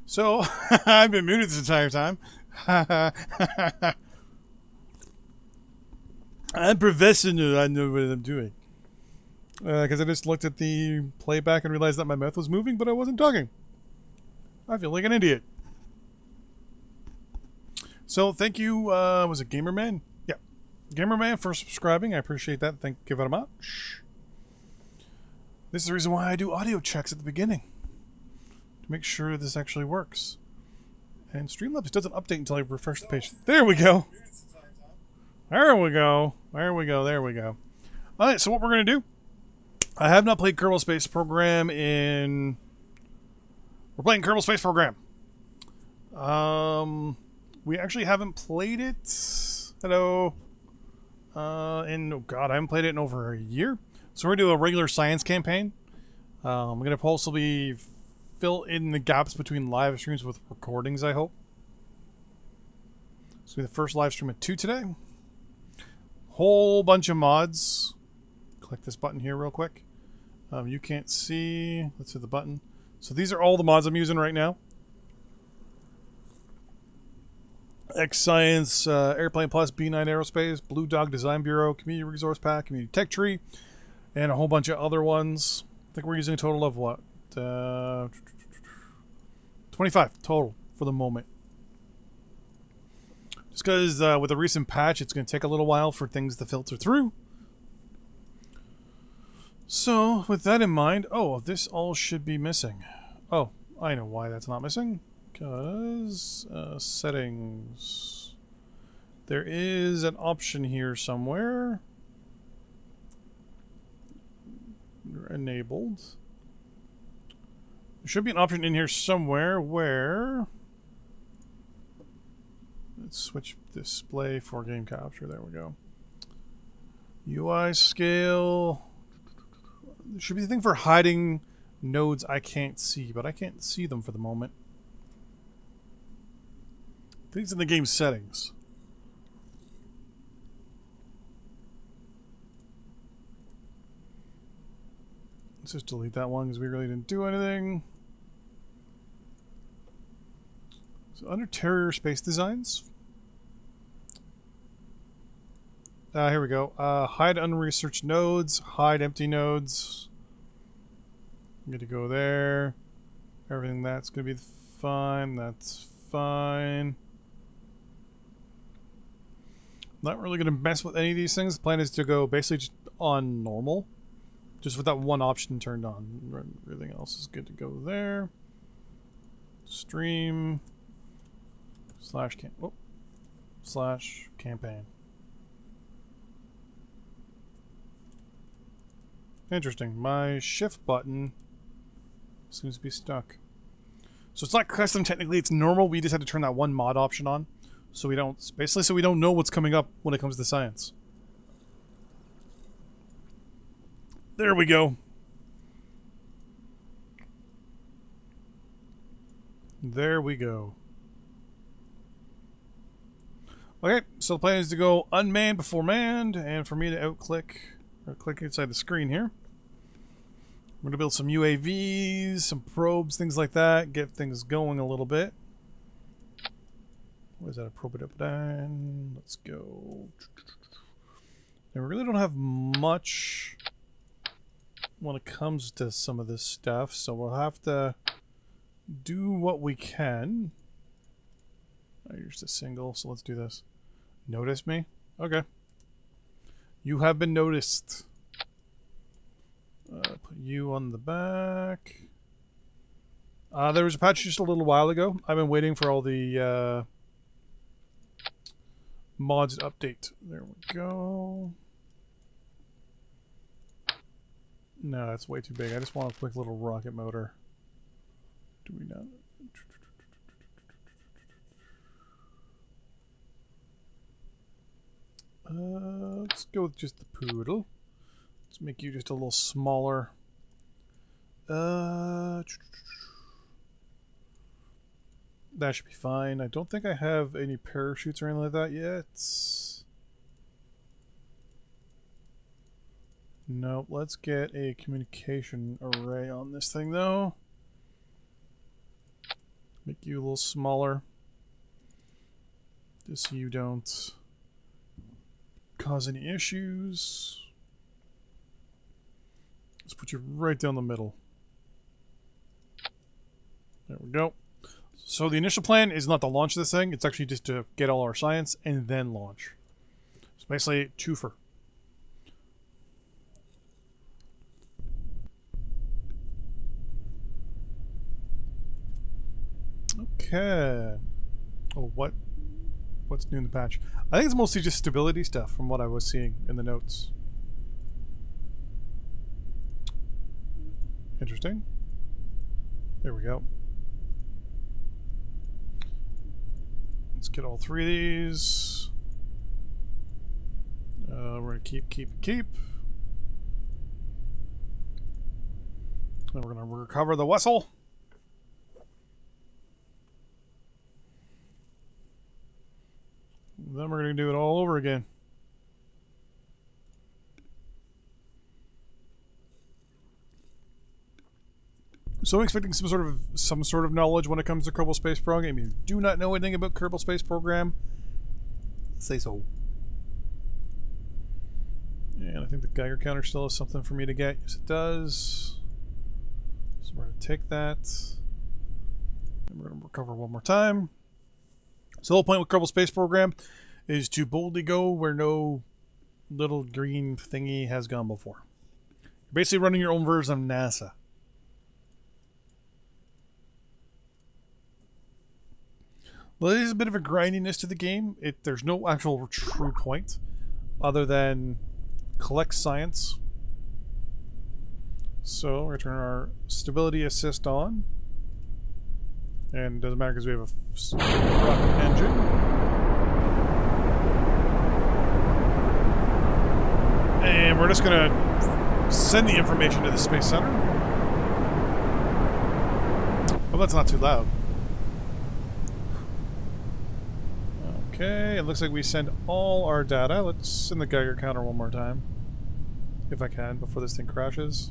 So, I've been muted this entire time. I'm professional. I know what I'm doing. Because I just looked at the playback and realized that my mouth was moving, but I wasn't talking. I feel like an idiot. So, thank you. Was it Gamerman? Yeah. Gamerman for subscribing. I appreciate that. Thank you very much. This is the reason why I do audio checks at the beginning. To make sure this actually works. And Streamlabs doesn't update until I refresh the page. There we go. There we go. There we go. There we go. Alright, so what we're going to do. I have not played Kerbal Space Program in... We're playing Kerbal Space Program. We actually haven't played it. Hello. Oh god, I haven't played it in over a year. So we're going to do a regular science campaign. I'm going to possibly fill in the gaps between live streams with recordings, I hope. This will be the first live stream at 2 today. Whole bunch of mods. Click this button here real quick. You can't see. Let's hit the button. So these are all the mods I'm using right now. X Science, Airplane Plus, B9 Aerospace, Blue Dog Design Bureau, Community Resource Pack, Community Tech Tree, and a whole bunch of other ones. I think we're using a total of what? 25 total for the moment. Just because with a recent patch, it's going to take a little while for things to filter through. So, with that in mind, oh, this all should be missing. Oh, I know why that's not missing. Because, settings. There is an option here somewhere. Enabled. There should be an option in here somewhere where... Let's switch display for game capture. There we go. UI scale. There should be a thing for hiding nodes I can't see, but I can't see them for the moment. Things in the game settings. Let's just delete that one because we really didn't do anything. So under Terrier Space Designs. Here we go. Hide unresearched nodes. Hide empty nodes. I'm going to go there. Everything that's going to be fine. That's fine. Not really going to mess with any of these things. The plan is to go basically just on normal. Just with that one option turned on. Everything else is good to go there. Stream. Slash campaign. Interesting. My shift button seems to be stuck. So it's not custom technically, it's normal. We just had to turn that one mod option on. So we don't, basically so we don't know what's coming up when it comes to science. There we go. There we go. Okay, so the plan is to go unmanned before manned, and for me to out-click, or click inside the screen here. We're going to build some UAVs, some probes, things like that, get things going a little bit. What is that, a probe it up down? Let's go. And we really don't have much when it comes to some of this stuff, so we'll have to do what we can. Oh, you're just a single, so let's do this. Notice me? Okay. You have been noticed. Put you on the back. There was a patch just a little while ago. I've been waiting for all the mods to update. There we go. No, that's way too big. I just want a quick little rocket motor. Do we not? Let's go with just the poodle. Let's make you just a little smaller. That should be fine. I don't think I have any parachutes or anything like that yet. Nope. Let's get a communication array on this thing though. Make you a little smaller. Just so you don't cause any issues. Let's put you right down the middle. There we go. So the initial plan is not to launch this thing. It's actually just to get all our science and then launch. So basically, twofer. Okay. Oh, what's new in the patch? I think it's mostly just stability stuff from what I was seeing in the notes. Interesting. There we go. Let's get all three of these. We're going to keep. And we're going to recover the vessel. Then we're going to do it all over again. So I'm expecting some sort of knowledge when it comes to Kerbal Space Program. If you do not know anything about Kerbal Space Program, say so. And I think the Geiger counter still has something for me to get. Yes, it does. So we're going to take that. And we're going to recover one more time. So the whole point with Kerbal Space Program is to boldly go where no little green thingy has gone before. You're basically running your own version of NASA. Well, there's a bit of a grindiness to the game. There's no actual true point other than collect science. So we're going to turn our stability assist on. And it doesn't matter because we have a rocket engine. And we're just going to send the information to the Space Center. Well, that's not too loud. Okay, it looks like we send all our data. Let's send the Geiger counter one more time. If I can, before this thing crashes.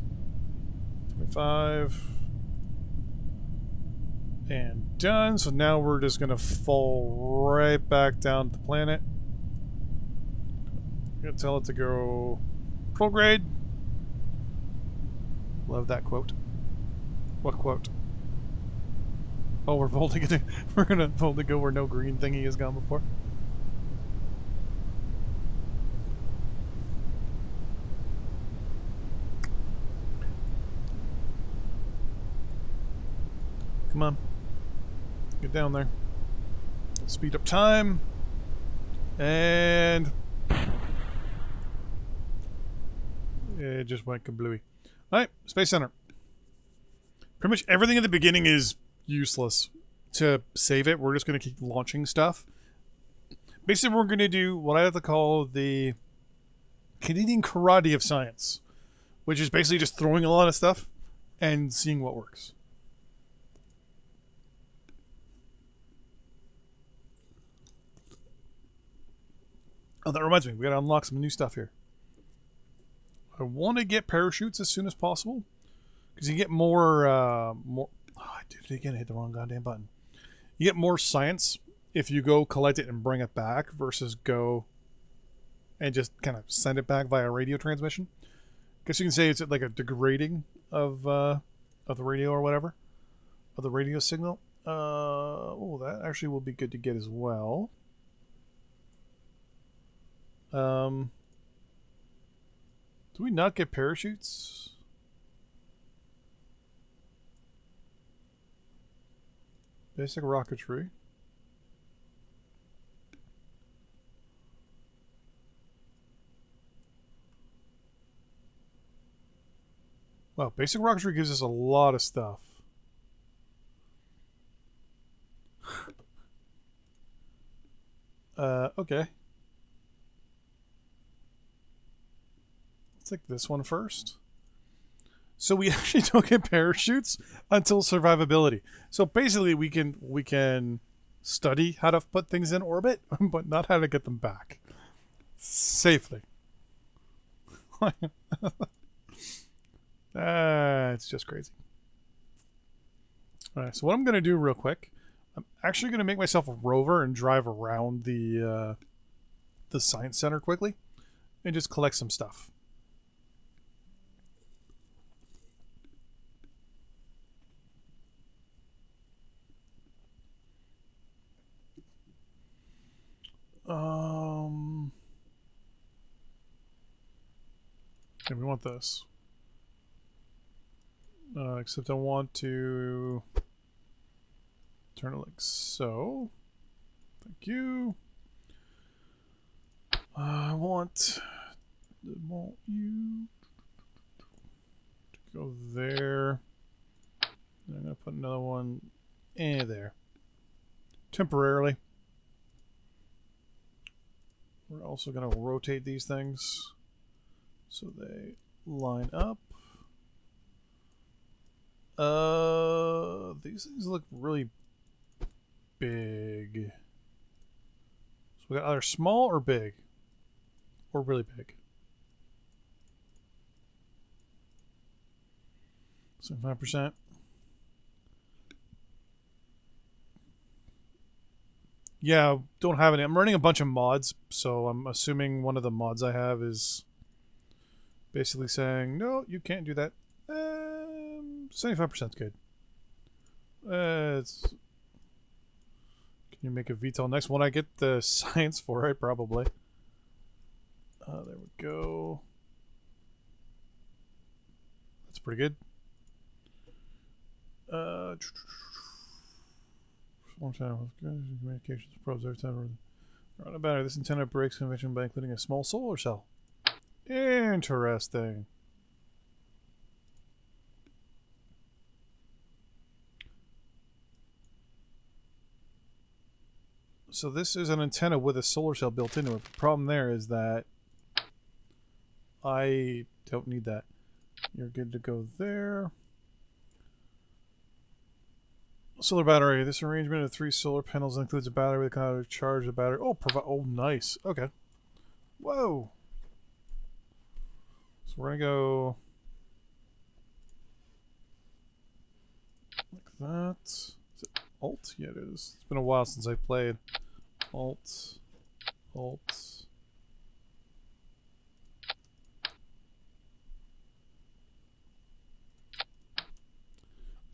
25. And done. So now we're just going to fall right back down to the planet. I'm going to tell it to go prograde. Love that quote. What quote? Oh, we're boldly going to boldly go where no green thingy has gone before. Come on. Get down there. Speed up time. And it just went kablooey. Alright, Space Center. Pretty much everything at the beginning is useless to save it. We're just going to keep launching stuff. Basically, we're going to do what I have to call the Canadian karate of science, which is basically just throwing a lot of stuff and seeing what works. Oh, that reminds me. We got to unlock some new stuff here. I want to get parachutes as soon as possible because you get more. Oh, I did it again. I hit the wrong goddamn button. You get more science if you go collect it and bring it back versus go and just kind of send it back via radio transmission. Guess you can say it's like a degrading of the radio or whatever, of the radio signal. Oh, that actually will be good to get as well. Do we not get parachutes? Basic rocketry. Well, basic rocketry gives us a lot of stuff. Okay. Let's take this one first. So we actually don't get parachutes until survivability. So basically we can study how to put things in orbit, but not how to get them back safely. It's just crazy. Alright, so what I'm going to do real quick I'm actually going to make myself a rover and drive around the science center quickly and just collect some stuff. And we want this. Except I want to turn it like so. Thank you. I want you to go there. I'm going to put another one there. Temporarily. We're also going to rotate these things so they line up. These things look really big. So we got either small or big. Or really big. 75%. Yeah, don't have any. I'm running a bunch of mods, so I'm assuming one of the mods I have is basically saying, no, you can't do that. 75% is good. Can you make a VTOL next? When I get the science for it, probably. There we go. That's pretty good. One time with communications probes every time around a battery. This antenna breaks convention by including a small solar cell. Interesting. So this is an antenna with a solar cell built into it. The problem there is that I don't need that. You're good to go there. Solar battery. This arrangement of 3 solar panels includes a battery with a kind of charge the battery. Oh, oh, nice. Okay. Whoa. So we're gonna go like that. Is it Alt? Yeah, it is. It's been a while since I played. Alt. Alt.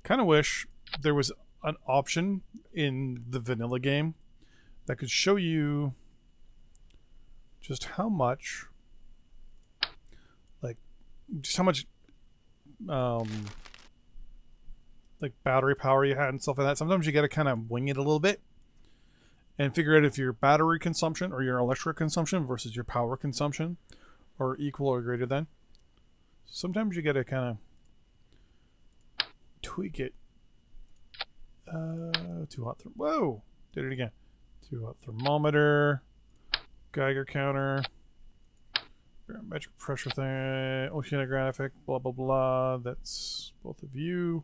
Kind of wish there was an option in the vanilla game that could show you just how much, like, like battery power you had and stuff like that. Sometimes you got to kind of wing it a little bit and figure out if your battery consumption or your electric consumption versus your power consumption are equal or greater than. Sometimes you got to kind of tweak it. Too hot. Whoa! Did it again. Too hot thermometer. Geiger counter. Barometric pressure thing. Oceanographic. Blah blah blah. That's both of you.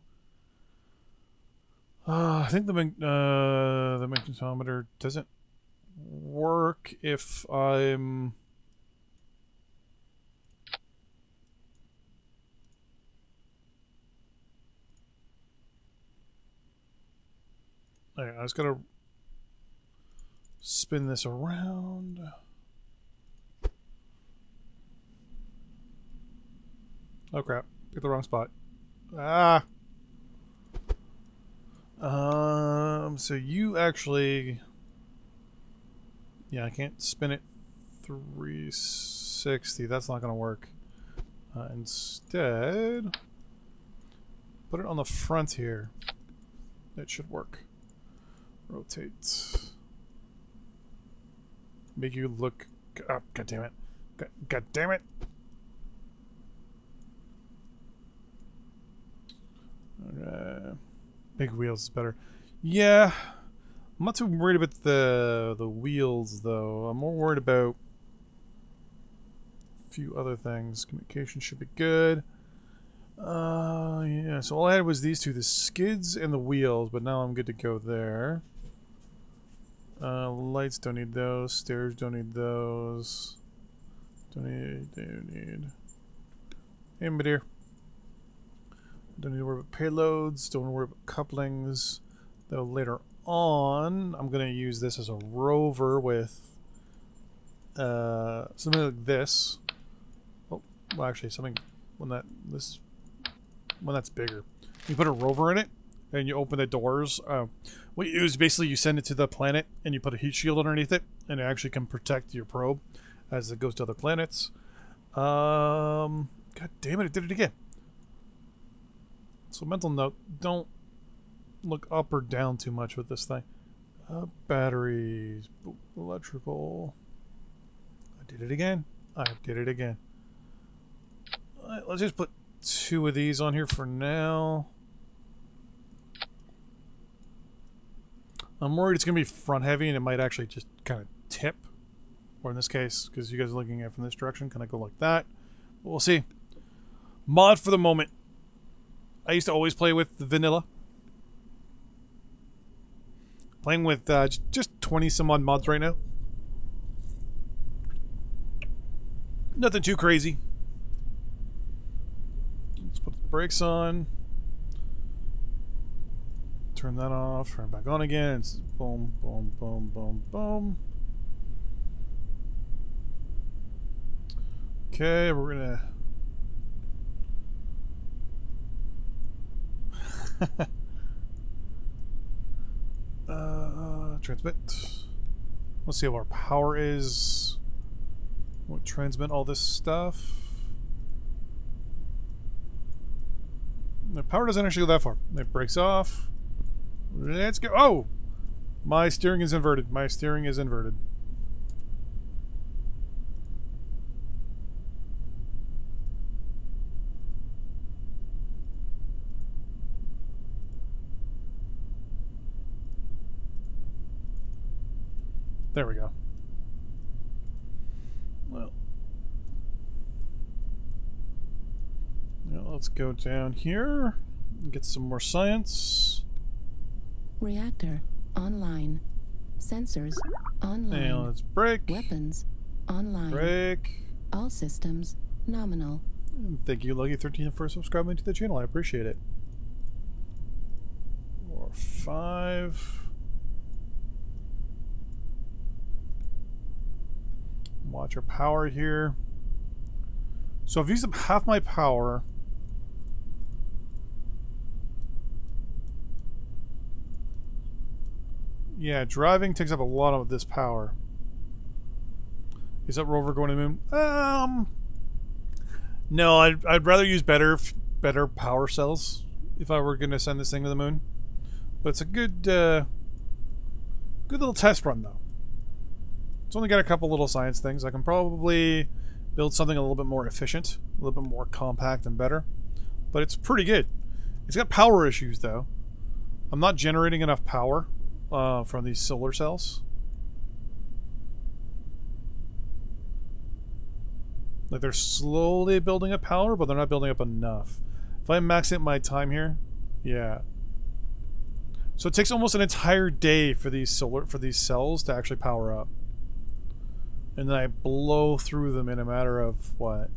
I think the magnetometer doesn't work if I'm. I just gotta spin this around. Oh crap! Picked the wrong spot. Ah. So you actually, yeah, I can't spin it 360. That's not gonna work. Instead, put it on the front here. It should work. Rotate. Make you look. Oh, God damn it! God damn it! Big wheels is better. Yeah, I'm not too worried about the wheels though. I'm more worried about a few other things. Communication should be good. Yeah. So all I had was these two: the skids and the wheels. But now I'm good to go there. Lights don't need those. Stairs don't need those. Don't need. Hey, my dear. Don't need to worry about payloads. Don't worry about couplings. Though later on, I'm going to use this as a rover with something like this. Oh, well, actually, something when that's bigger. You put a rover in it, and you open the doors. What you do is basically you send it to the planet, and you put a heat shield underneath it, and it actually can protect your probe as it goes to other planets. God damn it did it again. So mental note, don't look up or down too much with this thing. Batteries, electrical. I did it again. I did it again. Let's just put 2 of these on here for now. I'm worried it's going to be front heavy and it might actually just kind of tip. Or in this case, because you guys are looking at it from this direction, kind of go like that. But we'll see. Mod for the moment. I used to always play with the vanilla. Playing with just 20 some odd mods right now. Nothing too crazy. Let's put the brakes on. Turn that off. Turn it back on again. It's boom, boom, boom, boom, boom. Okay, we're gonna... transmit. Let's see what our power is. We'll transmit all this stuff. The power doesn't actually go that far. It breaks off. Let's go. Oh! My steering is inverted. My steering is inverted. There we go. Well, yeah, let's go down here and get some more science. Reactor online. Sensors online. And let's brake. Weapons online. Brake. All systems nominal. And thank you, Lucky13, for subscribing to the channel. I appreciate it. 4, 5. Watch our power here. So I've used up half my power. Yeah, driving takes up a lot of this power. Is that rover going to the moon? No, I'd rather use better power cells if I were going to send this thing to the moon. But it's a good little test run though. It's only got a couple little science things. I can probably build something a little bit more efficient, a little bit more compact and better. But it's pretty good. It's got power issues though. I'm not generating enough power from these solar cells. Like they're slowly building up power, but they're not building up enough. If I max out my time here, yeah. So it takes almost an entire day for these cells to actually power up. And then I blow through them in a matter of what?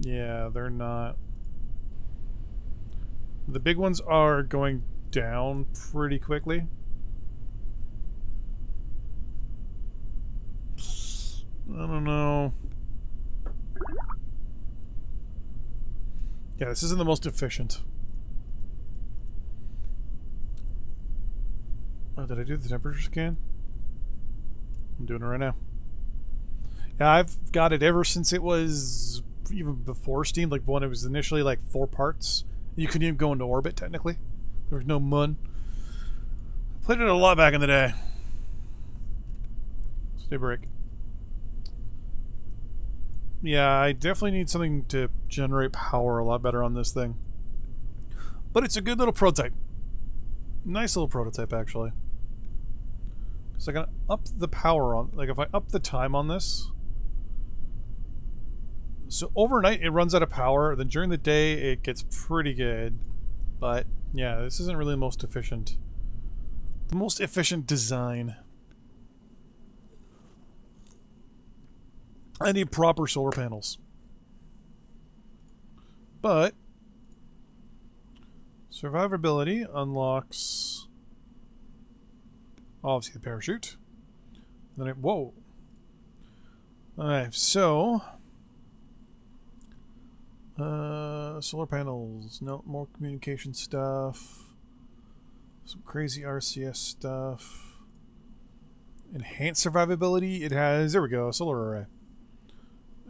Yeah, they're not. The big ones are going down pretty quickly. I don't know. Yeah, this isn't the most efficient. Oh, did I do the temperature scan? I'm doing it right now. Yeah, I've got it ever since it was even before Steam, like when it was initially like 4 parts. You couldn't even go into orbit technically. There was no moon. I played it a lot back in the day. Stay break. Yeah, I definitely need something to generate power a lot better on this thing. But it's a good little prototype. Nice little prototype actually. So I can up the power on, like if I up the time on this. So overnight it runs out of power, then during the day it gets pretty good. But yeah, this isn't really the most efficient. The most efficient design. I need proper solar panels. But Survivability unlocks obviously the parachute. Then it, whoa. Alright, so solar panels, no more communication stuff. Some crazy RCS stuff. Enhanced survivability, it has, there we go, solar array.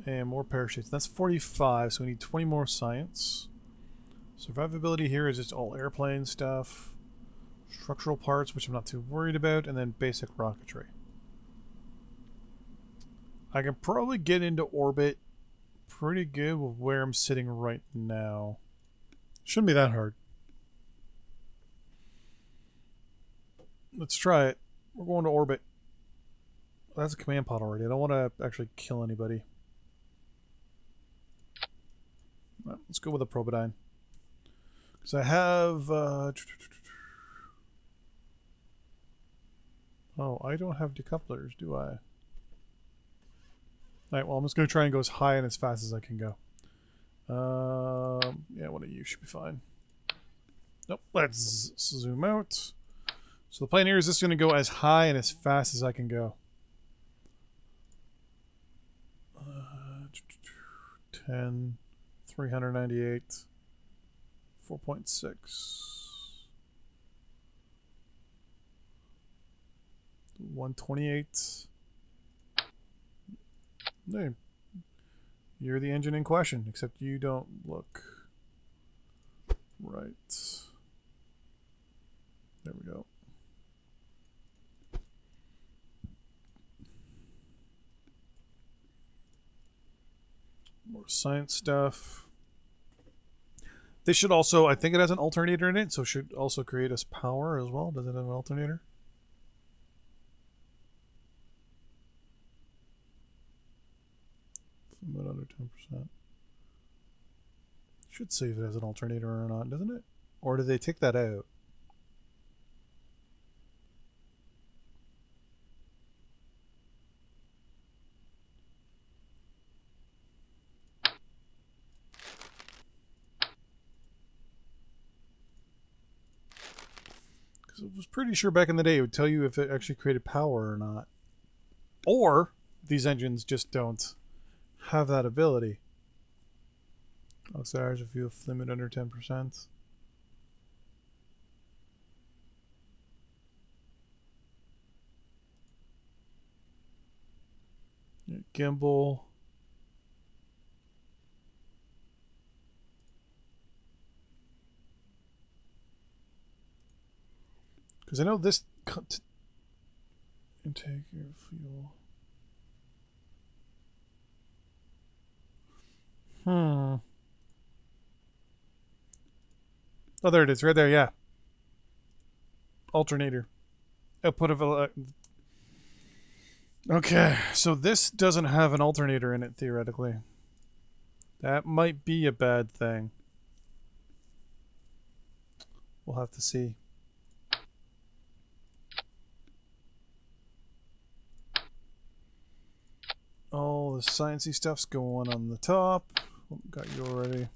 And more parachutes. That's 45, so we need 20 more science. Survivability here is just all airplane stuff. Structural parts, which I'm not too worried about, and then basic rocketry. I can probably get into orbit pretty good with where I'm sitting right now. Shouldn't be that hard. Let's try it. We're going to orbit. That's a command pod already. I don't want to actually kill anybody. Right, let's go with a Probodyne. Because I have... oh, I don't have decouplers, do I? Alright, well, I'm just going to try and go as high and as fast as I can go. Yeah, one of you should be fine. Nope, let's zoom out. So the plan here is just going to go as high and as fast as I can go. 10, 398, 4.6, 128. Hey, you're the engine in question, except you don't look right. There we go. More science stuff. This should also, I think it has an alternator in it, so it should also create us power as well. Does it have an alternator? About under 10%. Should see if it has an alternator or not, doesn't it? Or did they take that out? Because I was pretty sure back in the day it would tell you if it actually created power or not. Or these engines just don't have that ability. Oxidizer if you limit under 10%. Gimbal. Because I know this intake your fuel. Oh, there it is, right there, yeah. Alternator. Output of... okay, so this doesn't have an alternator in it, theoretically. That might be a bad thing. We'll have to see. All the sciencey stuff's going on the top. Oh, got you already.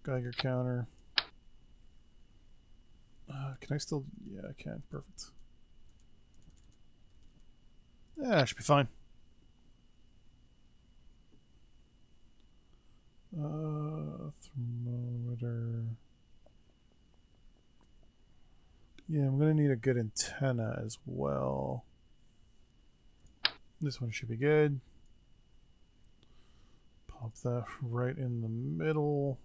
Geiger counter. Can I still... yeah, I can. Perfect. Yeah, I should be fine. Thermometer. Yeah, I'm going to need a good antenna as well. This one should be good. Pop that right in the middle.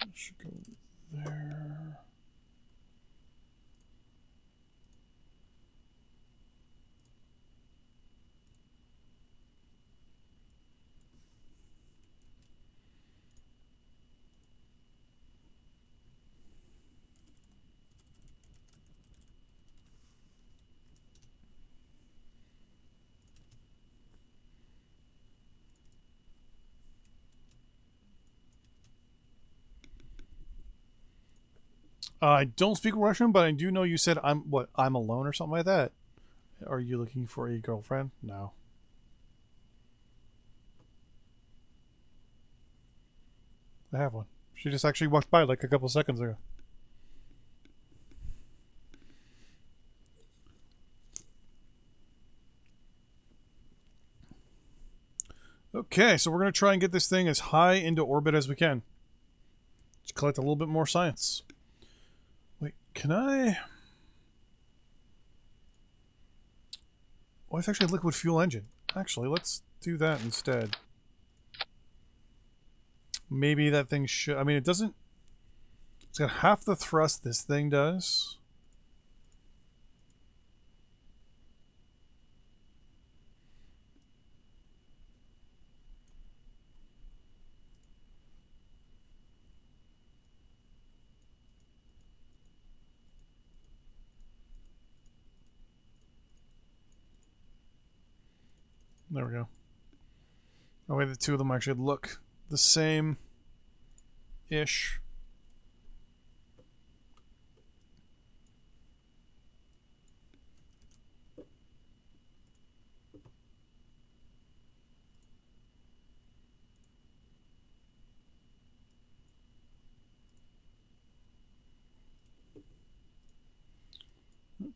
That should go there. I don't speak Russian, but I do know you said I'm alone or something like that. Are you looking for a girlfriend? No. I have one. She just actually walked by like a couple seconds ago. Okay, so we're going to try and get this thing as high into orbit as we can. Just collect a little bit more science. Wait, can I... Well, it's actually a liquid fuel engine. Actually, let's do that instead. Maybe that thing should... I mean, it doesn't... It's got half the thrust this thing does. There we go. Oh wait, the two of them actually look the same-ish.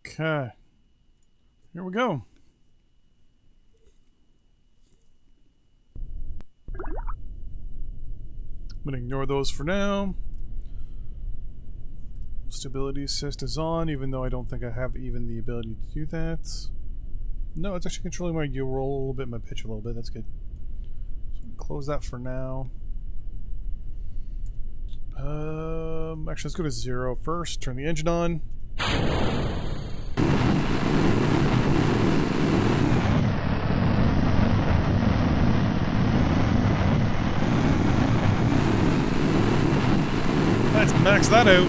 Okay. Here we go. I'm going to ignore those for now. Stability assist is on, even though I don't think I have even the ability to do that. No, it's actually controlling my gear roll a little bit, my pitch a little bit. That's good. So I'm gonna close that for now. Actually, let's go to 0 first. Turn the engine on. Let's max that out.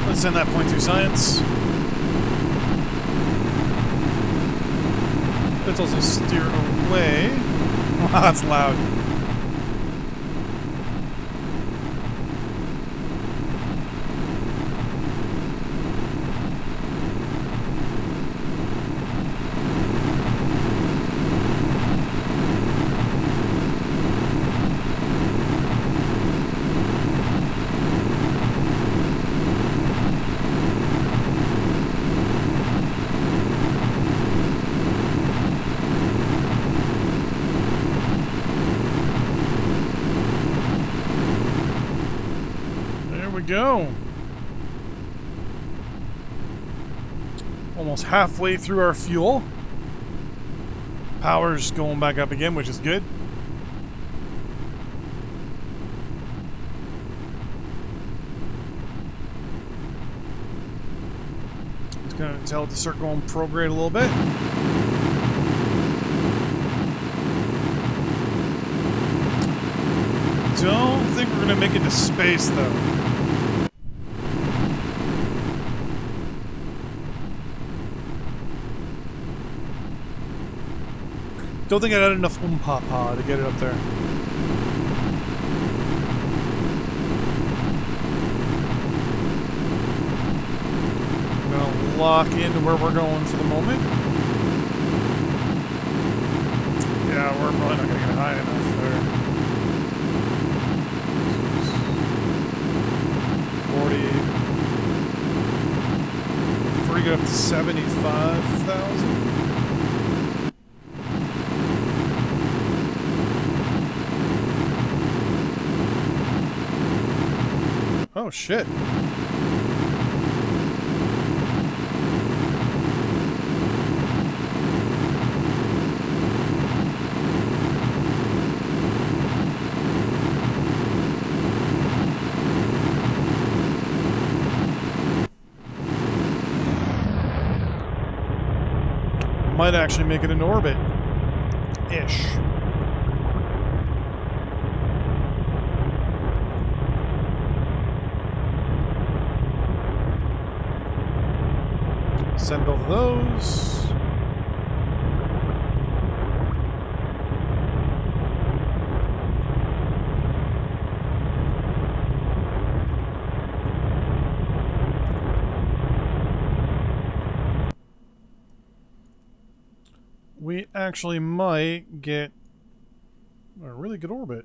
Let's send that point through science. Let's also steer away. Wow, that's loud. Go. Almost halfway through our fuel. Power's going back up again, which is good. It's gonna tell it to start going prograde a little bit. Don't think we're gonna make it to space though. Don't think I had enough oompah to get it up there. I'm gonna lock into where we're going for the moment. Yeah, we're probably not gonna get high enough there. 40. Before we get up to 75,000. Oh shit. Might actually make it in orbit. Ish. Send both of those. we actually might get a really good orbit.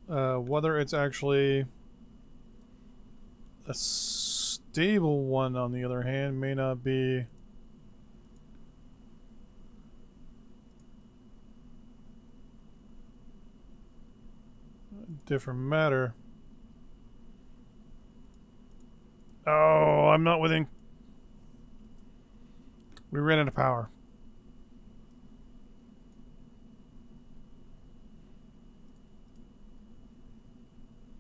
Whether it's actually a stable one, on the other hand, may not be. A different matter. Oh, I'm not within. We ran out of power.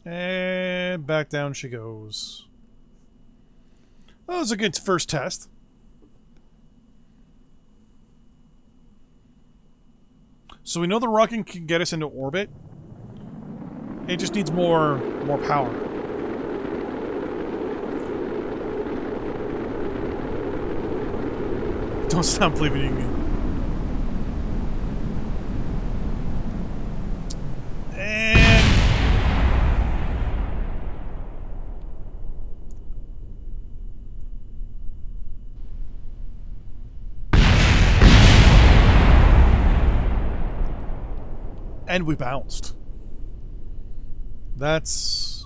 And back down she goes. Well, that was a good first test. So we know the rocket can get us into orbit. It just needs more power. Don't stop believing in me. And we bounced. That's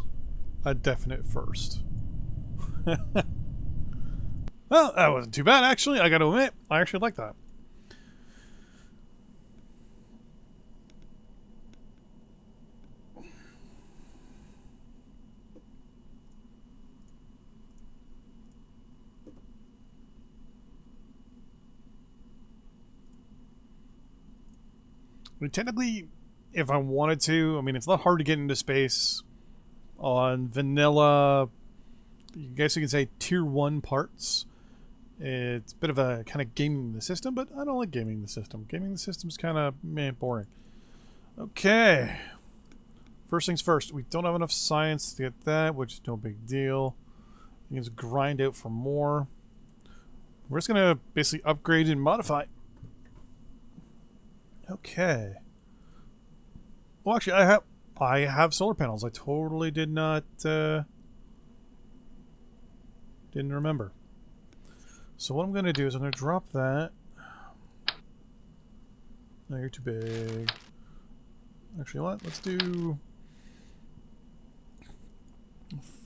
a definite first. Well, that wasn't too bad, actually. I gotta admit, I actually like that. I mean, technically, if I wanted to, I mean, it's not hard to get into space on vanilla, I guess you can say tier 1 parts. It's a bit of a kind of gaming the system, but I don't like gaming the system. Gaming the system's kind of boring. Okay. First things first, we don't have enough science to get that, which is no big deal. You can just grind out for more. We're just gonna basically upgrade and modify. Okay. Well, actually, I have solar panels. I totally did not didn't remember. So what I'm gonna do is I'm gonna drop that. No, you're too big. Actually, what? Let's do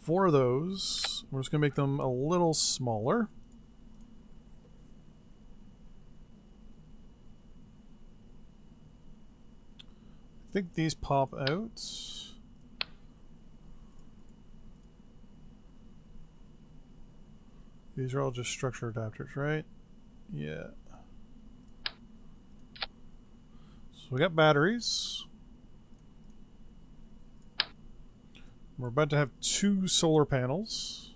4 of those. We're just gonna make them a little smaller. I think these pop out. These are all just structure adapters, right? Yeah. So we got batteries. We're about to have 2 solar panels.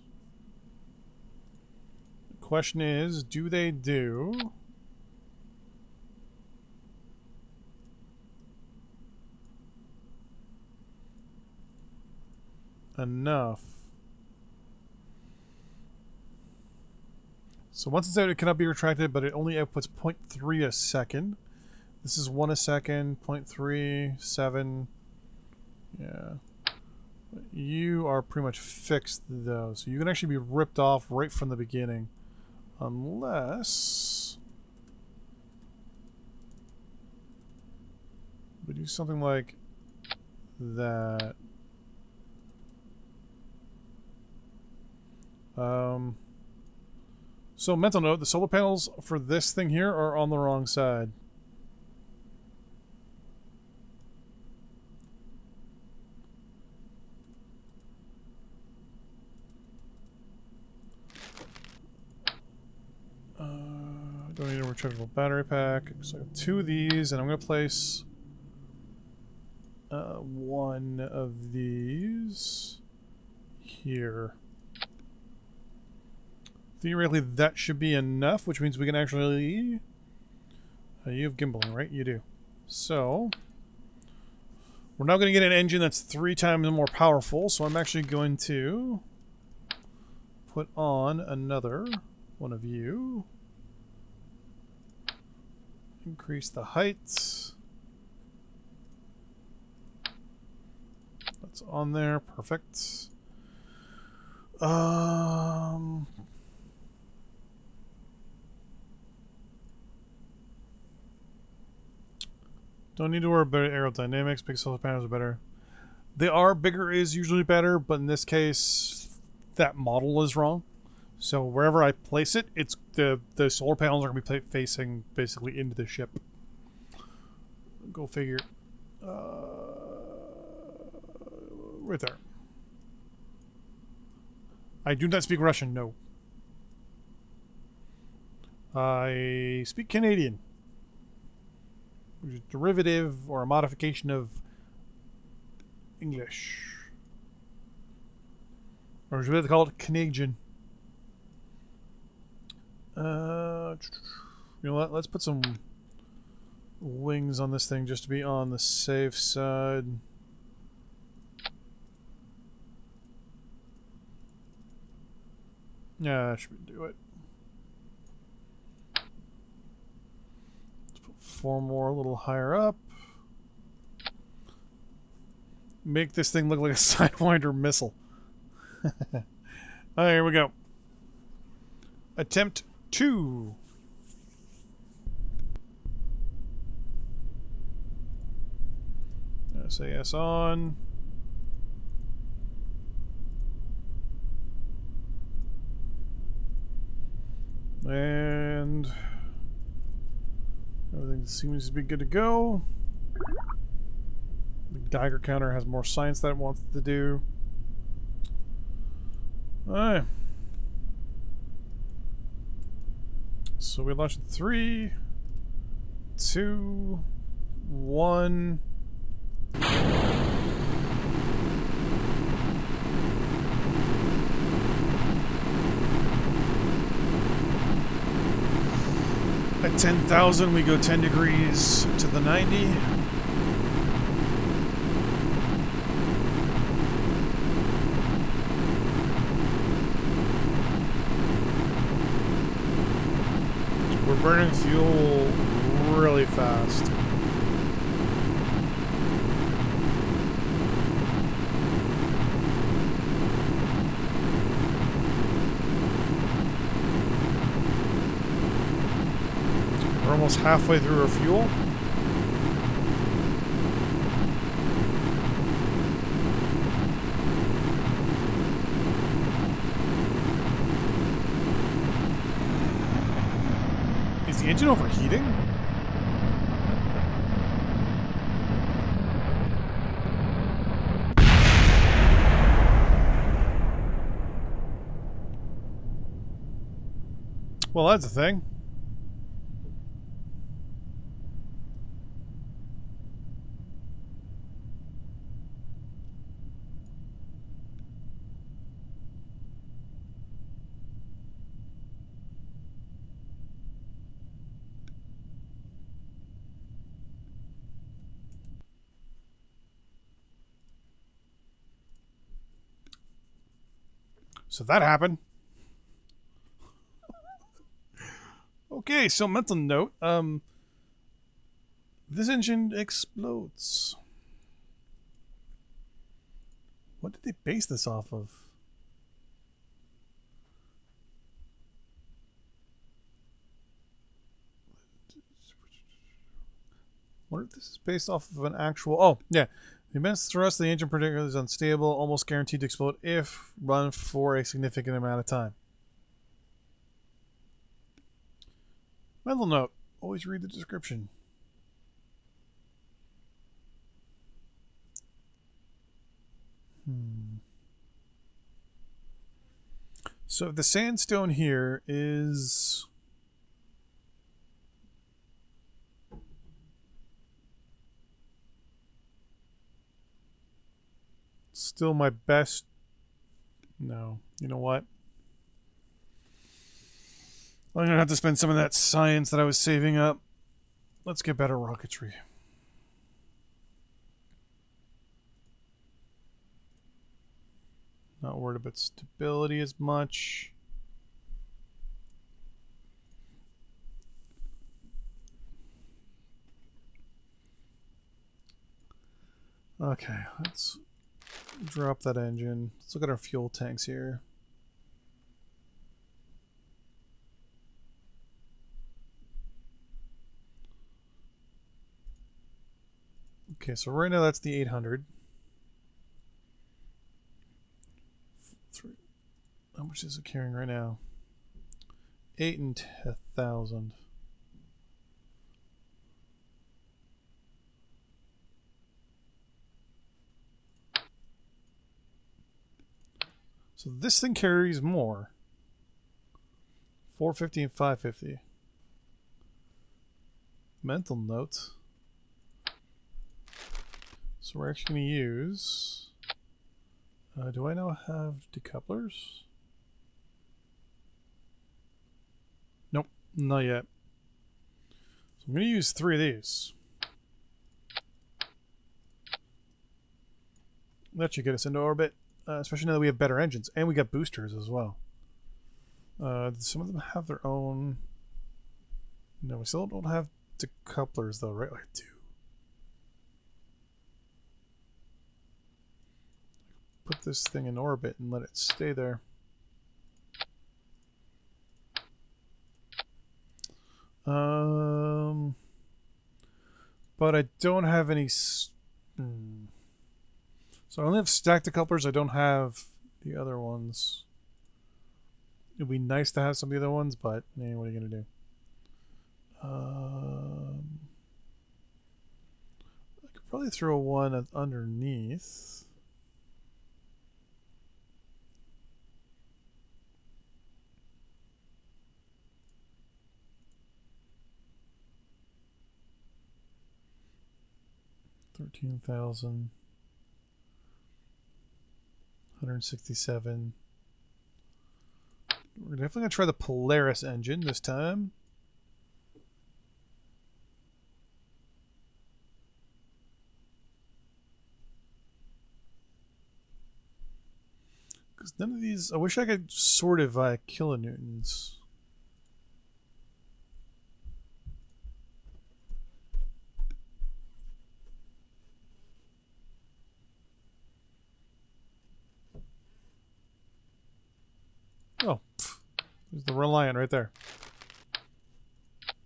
The question is, do they do enough? So once it's out, it cannot be retracted, but it only outputs 0.3 a second. This is 1 a second, 0.3, 7. Yeah. You are pretty much fixed, though. So you can actually be ripped off right from the beginning. Unless we do something like that. So mental note, the solar panels for this thing here are on the wrong side. Don't need a rechargeable battery pack. So I have 2 of these, and I'm going to place 1 of these here. Theoretically, that should be enough, which means we can actually... you have gimbaling, right? You do. So, we're now going to get an engine that's 3 times more powerful, so I'm actually going to put on another one of you. Increase the height. That's on there. Perfect. Don't need to worry about aerodynamics. Big solar panels are better. They are. Bigger is usually better, but in this case, that model is wrong. So wherever I place it, it's the solar panels are going to be facing basically into the ship. Go figure. Right there. I do not speak Russian, no. I speak Canadian, which is a derivative or a modification of English. Or as we call it, Canadian. You know what? Let's put some wings on this thing just to be on the safe side. Yeah, that should do it. Let's put 4 more a little higher up. Make this thing look like a Sidewinder missile. Alright, here we go. Attempt 2. SAS on. And everything seems to be good to go. The Geiger counter has more science that it wants to do. Alright. So we launched 3, 2, 1. At 10,000, we go 10 degrees to the 90. We're burning fuel really fast. We're almost halfway through our fuel. Is the engine overheating? Well, that's a thing. So that happened. Okay, so mental note. This engine explodes. What did they base this off of? Wonder if this is based off of an actual... Oh, yeah. The immense thrust of the engine particularly is unstable, almost guaranteed to explode if run for a significant amount of time. Mental note. Always read the description. So the sandstone here is... still my best... No. You know what? I'm going to have to spend some of that science that I was saving up. Let's get better rocketry. Not worried about stability as much. Okay, let's drop that engine. Let's look at our fuel tanks here. Okay, so right now that's the 800. How much is it carrying right now? 8 and 10,000. So this thing carries more. 450 and 550. Mental note. So we're actually going to use... do I now have decouplers? Nope, not yet. So I'm going to use 3 of these. That should get us into orbit, especially now that we have better engines. And we got boosters as well. Some of them have their own... No, we still don't have decouplers though, right? I do. Put this thing in orbit and let it stay there. But I don't have any... So I only have stacked decouplers. I don't have the other ones. It'd be nice to have some of the other ones, but what are you going to do? I could probably throw one underneath. $13,000. 167. We're definitely going to try the Polaris engine this time. Because none of these... I wish I could sort it via kilonewtons. Oh, there's the Reliant right there.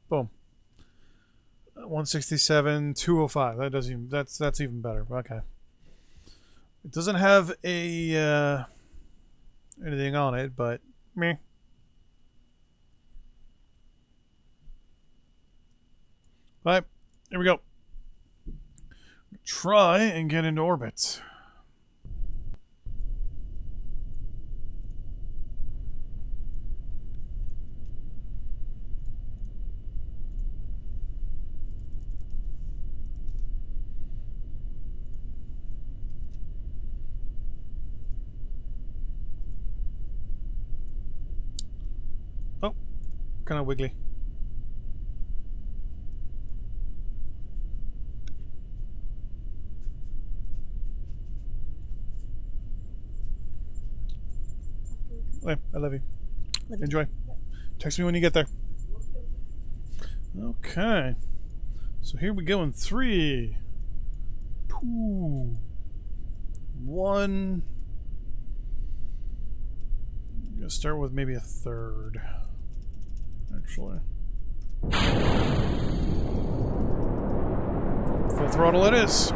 Boom. 167, 205. That doesn't even, that's even better. Okay. It doesn't have a anything on it, but meh. All right, here we go. Try and get into orbit. Oh, kind of wiggly. Hey, I love you. Enjoy. Text me when you get there. Okay. So here we go in 3, 2, 1. I'm gonna start with maybe a third. Actually. Full throttle it is.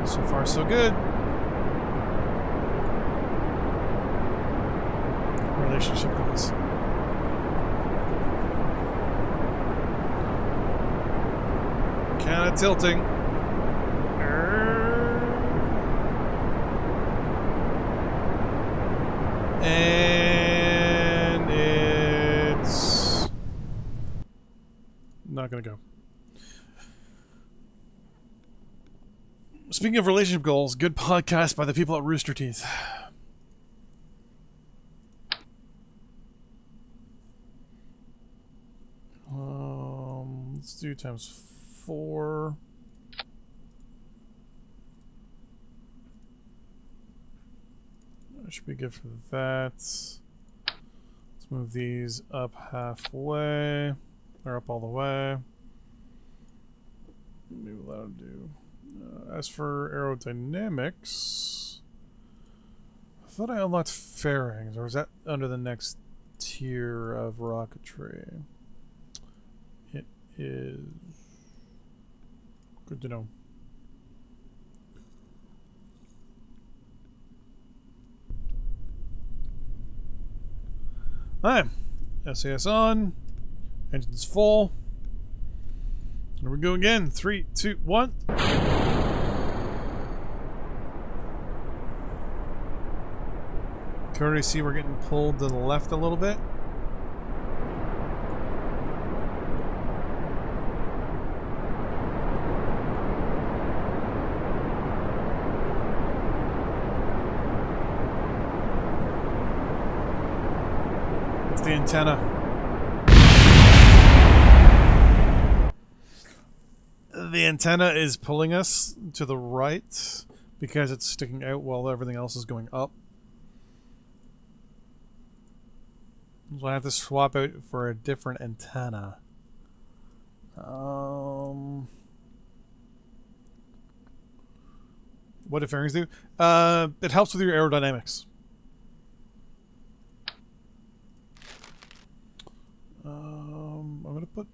So far, so good. Relationship goals. Kind of tilting. And it's not going to go. Speaking of relationship goals, good podcast by the people at Rooster Teeth. Let's do ×4. That should be good for that. Let's move these up halfway. Or up all the way. Maybe we'll let them do. As for aerodynamics, I thought I unlocked fairings, or was that under the next tier of rocketry? It is good to know. Alright, SAS on, engines full. Here we go again. 3, 2, 1. Can already see we're getting pulled to the left a little bit. It's the antenna. The antenna is pulling us to the right because it's sticking out while everything else is going up. So I have to swap out for a different antenna. What do fairings do? It helps with your aerodynamics. I'm gonna put.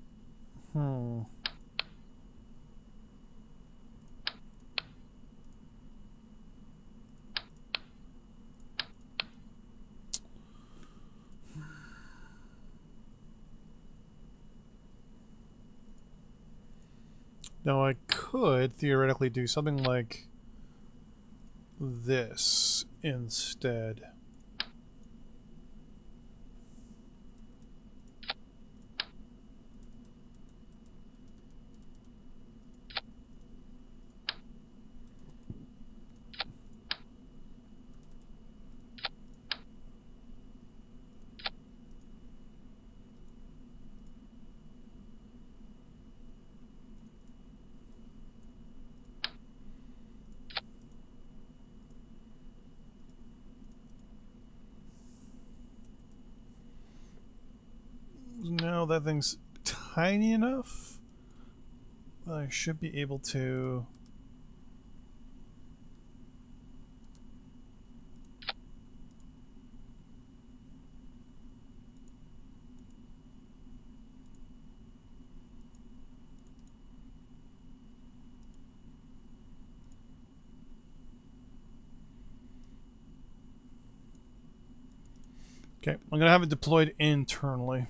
Now I could theoretically do something like this instead. Now that thing's tiny enough that I should be able to. Okay, I'm gonna have it deployed internally.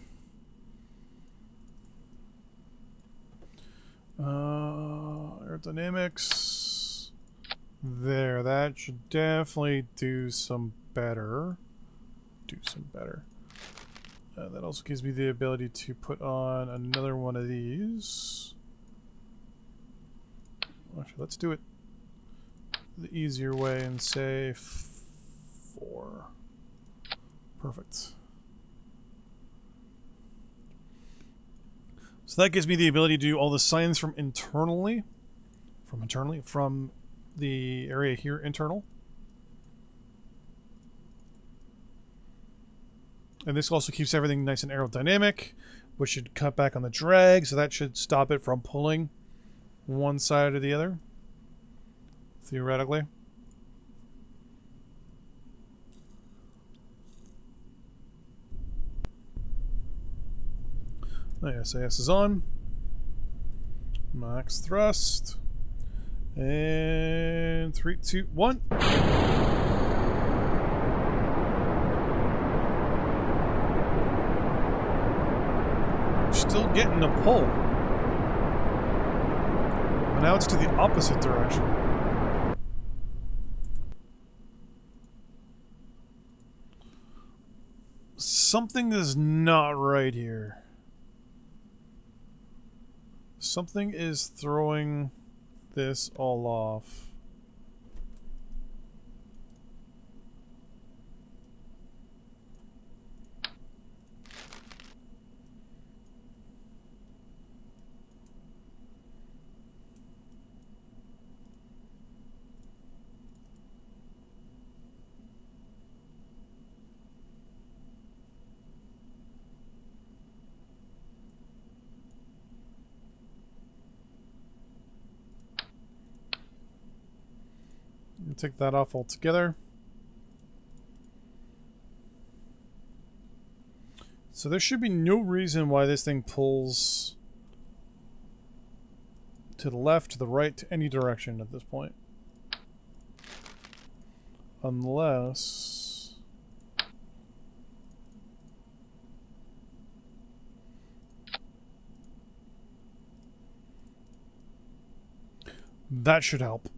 Aerodynamics. There, that should definitely do some better. That also gives me the ability to put on another one of these. Actually, let's do it the easier way and say 4. Perfect. So that gives me the ability to do all the signs from the area here internal. And this also keeps everything nice and aerodynamic, which should cut back on the drag, so that should stop it from pulling one side or the other, theoretically. SAS is on. Max thrust. And 3, 2, 1. Still getting a pull. But now it's to the opposite direction. Something is not right here. Something is throwing this all off. take that off altogether. So there should be no reason why this thing pulls to the left, to the right, to any direction at this point. Unless... that should help.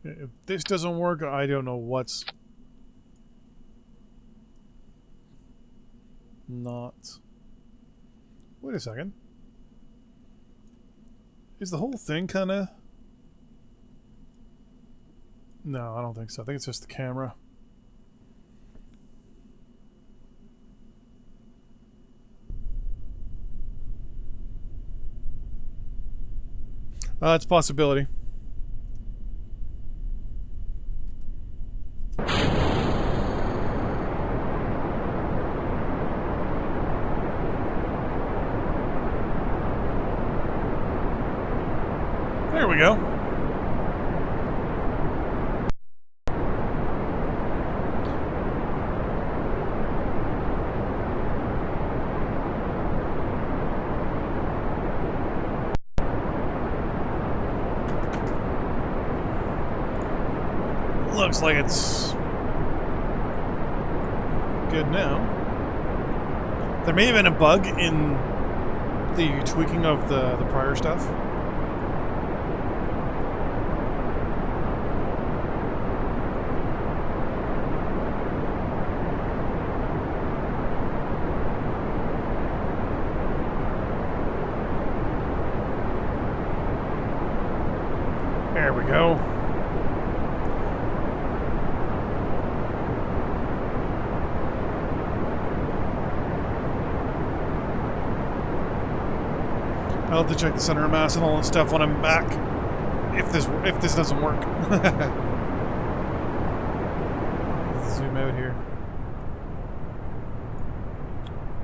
If this doesn't work, I don't know what's not. Wait a second. Is the whole thing kind of... no, I don't think so. I think it's just the camera. It's a possibility. There we go. Looks like it's good now. There may have been a bug in the tweaking of the prior stuff. There we go. I'll have to check the center of mass and all that stuff when I'm back. If this doesn't work. Zoom out here.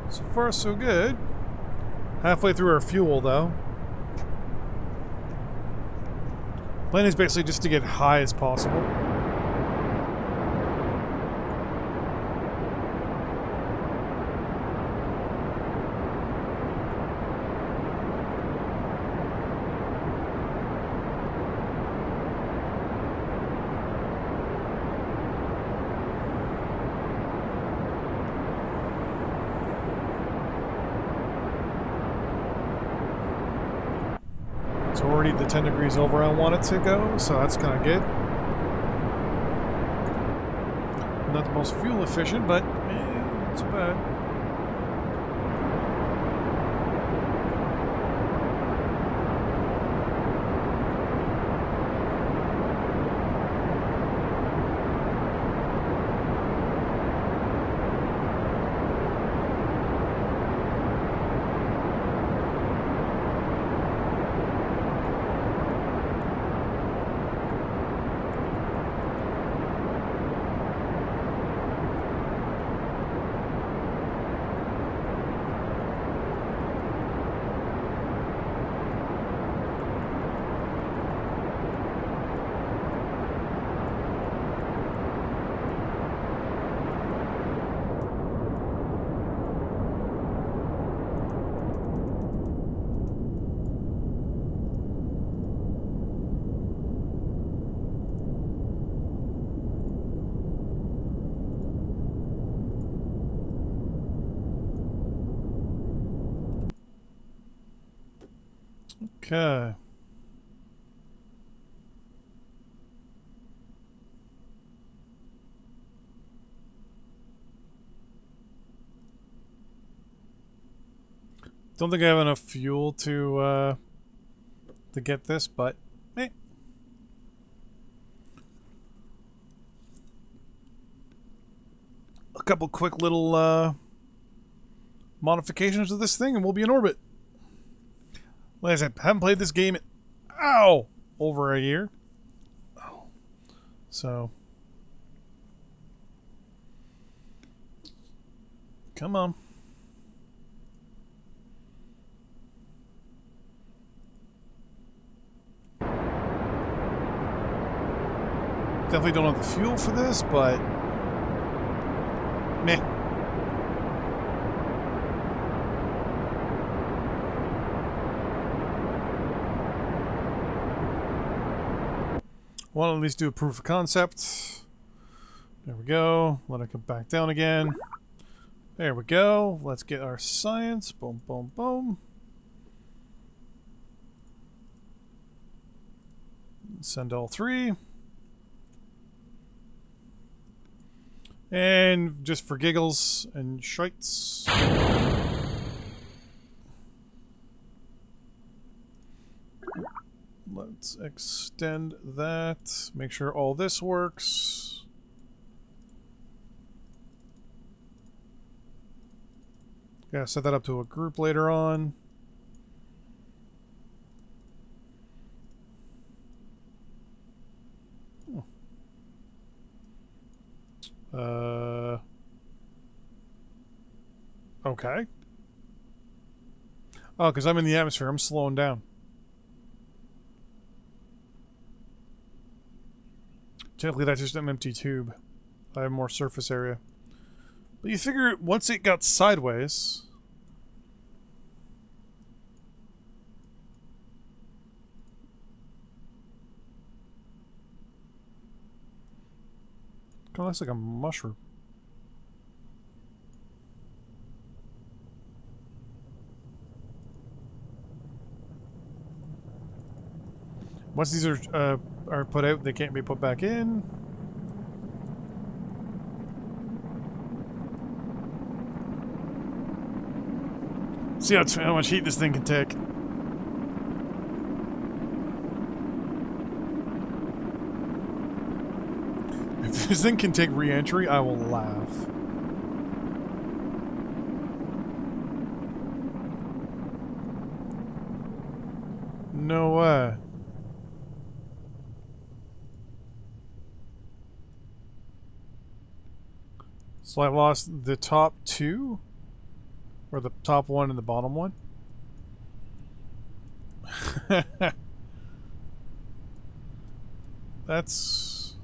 So far so good. Halfway through our fuel though. Plan is basically just to get high as possible. It's already the 10 degrees over I want it to go, so that's kind of good. Not the most fuel efficient, but not so bad. Okay. Don't think I have enough fuel to get this, but eh. A couple quick little modifications of this thing and we'll be in orbit. Like I said, haven't played this game in, over a year. So, come on. Definitely don't have the fuel for this, but meh. Want to at least do a proof of concept. There we go. Let it come back down again. There we go. Let's get our science. Boom, boom, boom. Send all three. And just for giggles and shites. Let's extend that. Make sure all this works. Yeah, set that up to a group later on. Okay. Oh, because I'm in the atmosphere. I'm slowing down. Technically, that's just an empty tube. I have more surface area. But you figure once it got sideways... Kind of looks like a mushroom. Once these are put out, they can't be put back in. See how much heat this thing can take. If this thing can take re-entry, I will laugh. No way. So I lost the top two? Or the top one and the bottom one? That's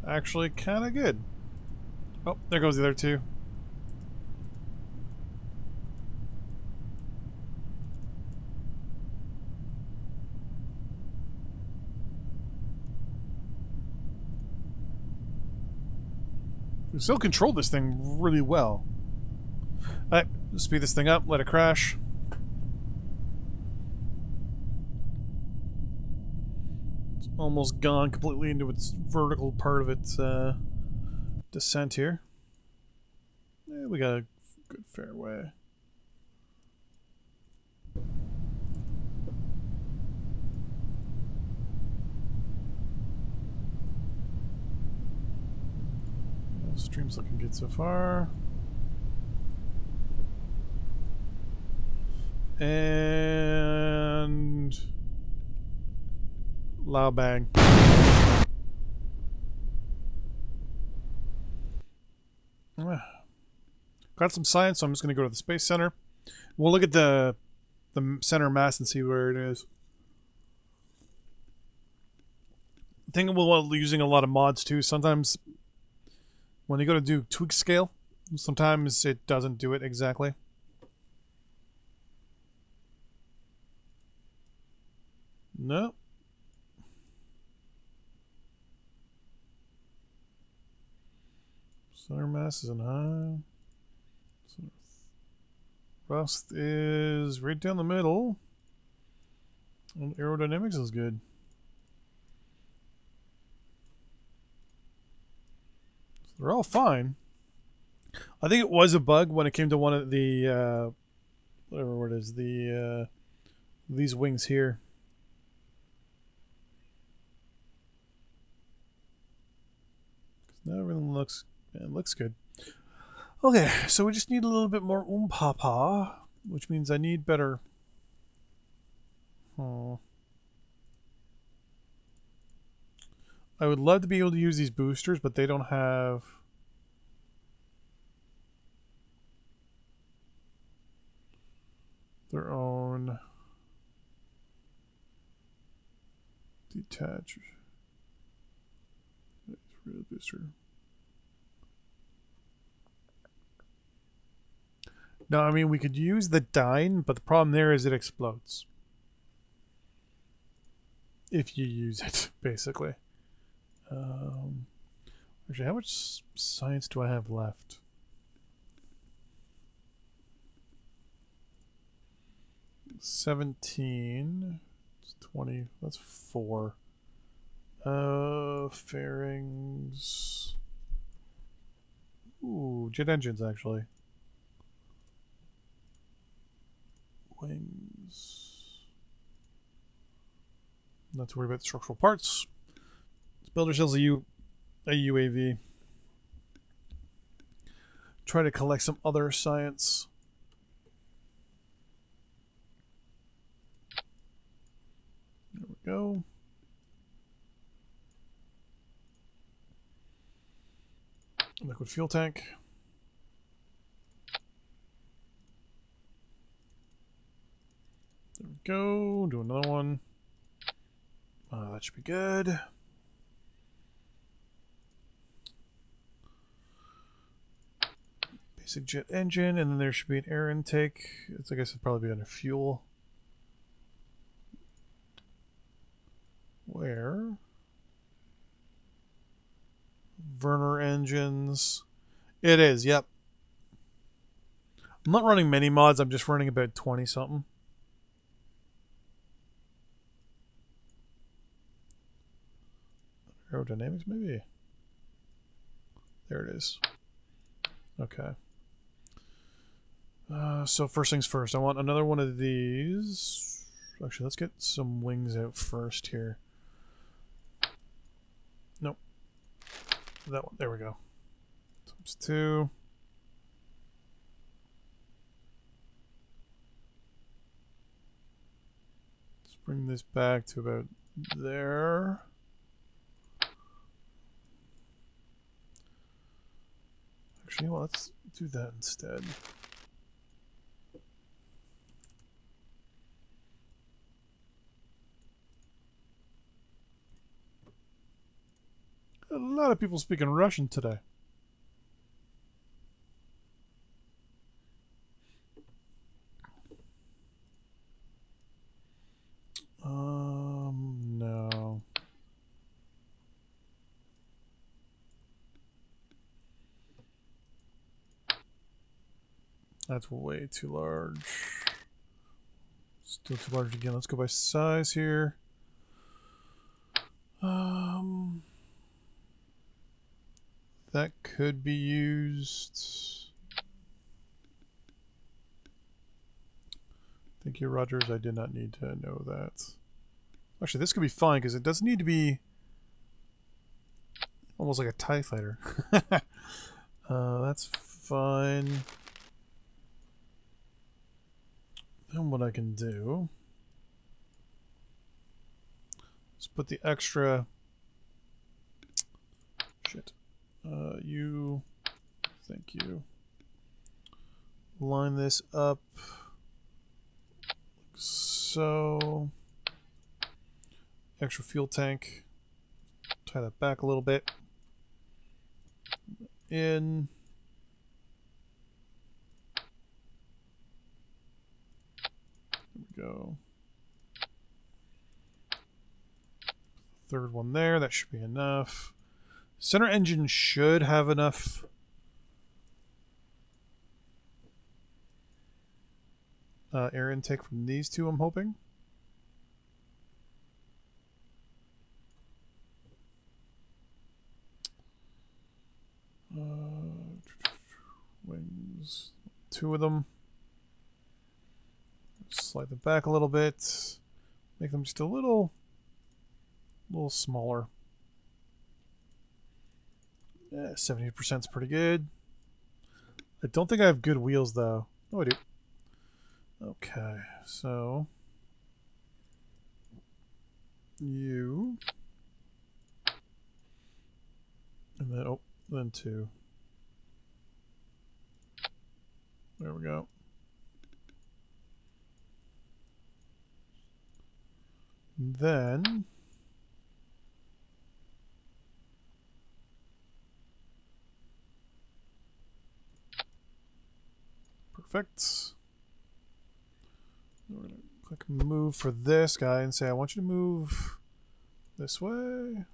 actually kind of good. Oh, there goes the other two. We still controlled this thing really well. Alright, speed this thing up, let it crash. It's almost gone completely into its vertical part of its descent here. Yeah, we got a good fairway. Stream's looking good so far. And loud bang. Got some science, so I'm just going to go to the Space Center. We'll look at the center mass and see where it is. I think we'll using a lot of mods too. Sometimes when you go to do tweak scale, sometimes it doesn't do it exactly. No. Center mass isn't high. Rust is right down the middle. And aerodynamics is good. So they're all fine. I think it was a bug when it came to one of the whatever it is, these wings here. Now everything looks good. Okay, so we just need a little bit more papa, which means I need better. Oh. I would love to be able to use these boosters, but they don't have their own detach booster. No, I mean, we could use the Dine, but the problem there is it explodes. If you use it, basically. Actually, how much science do I have left? $17. It's 20. That's 4. Fairings. Ooh, jet engines, actually. Wings. Not to worry about the structural parts. Let's build ourselves a UAV. Try to collect some other science. There we go. Liquid fuel tank. There we go. Do another one. That should be good. Basic jet engine, and then there should be an air intake. I guess it'd probably be under fuel. Where? Werner engines. It is, yep. I'm not running many mods, I'm just running about 20 something. Aerodynamics, maybe? There it is. Okay. So first things first, I want another one of these. Actually, let's get some wings out first here. Nope. That one. There we go. Times 2. Let's bring this back to about there. Actually, well, let's do that instead. A lot of people speaking Russian today. No. That's way too large. Still too large again. Let's go by size here. That could be used. Thank you, Rogers. I did not need to know that. Actually, this could be fine because it doesn't need to be almost like a TIE fighter. That's fine. Then what I can do is put the extra... Shit. You... Thank you. Line this up. So... Extra fuel tank. Tie that back a little bit. In... Go. Third one there, that should be enough. Center engine should have enough. Air intake from these two, I'm hoping. Wings, 2 of them. Slide them back a little bit. Make them just a little smaller. Yeah, 70% is pretty good. I don't think I have good wheels though. Oh, I do. Okay, so you, and then then 2. There we go. Then Perfect. We're going to click move for this guy and say, I want you to move this way.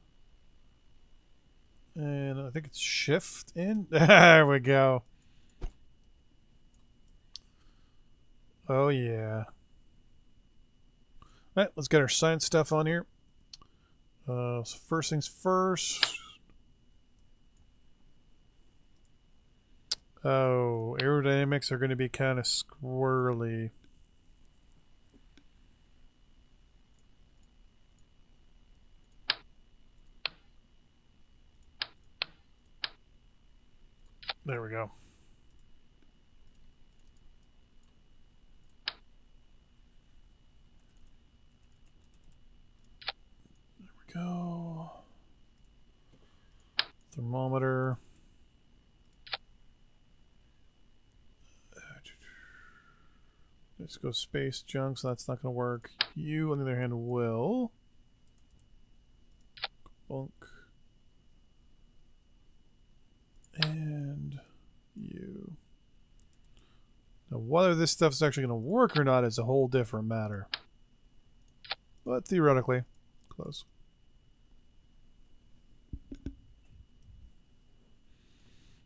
And I think it's shift in. There we go. Oh, yeah. All right, let's get our science stuff on here. So first things first. Oh, aerodynamics are going to be kind of squirrely. There we go. There we go. Thermometer. Let's go space junk, so that's not going to work. You, on the other hand, will. Bunk. And you. Now, whether this stuff's actually going to work or not is a whole different matter. But theoretically, close.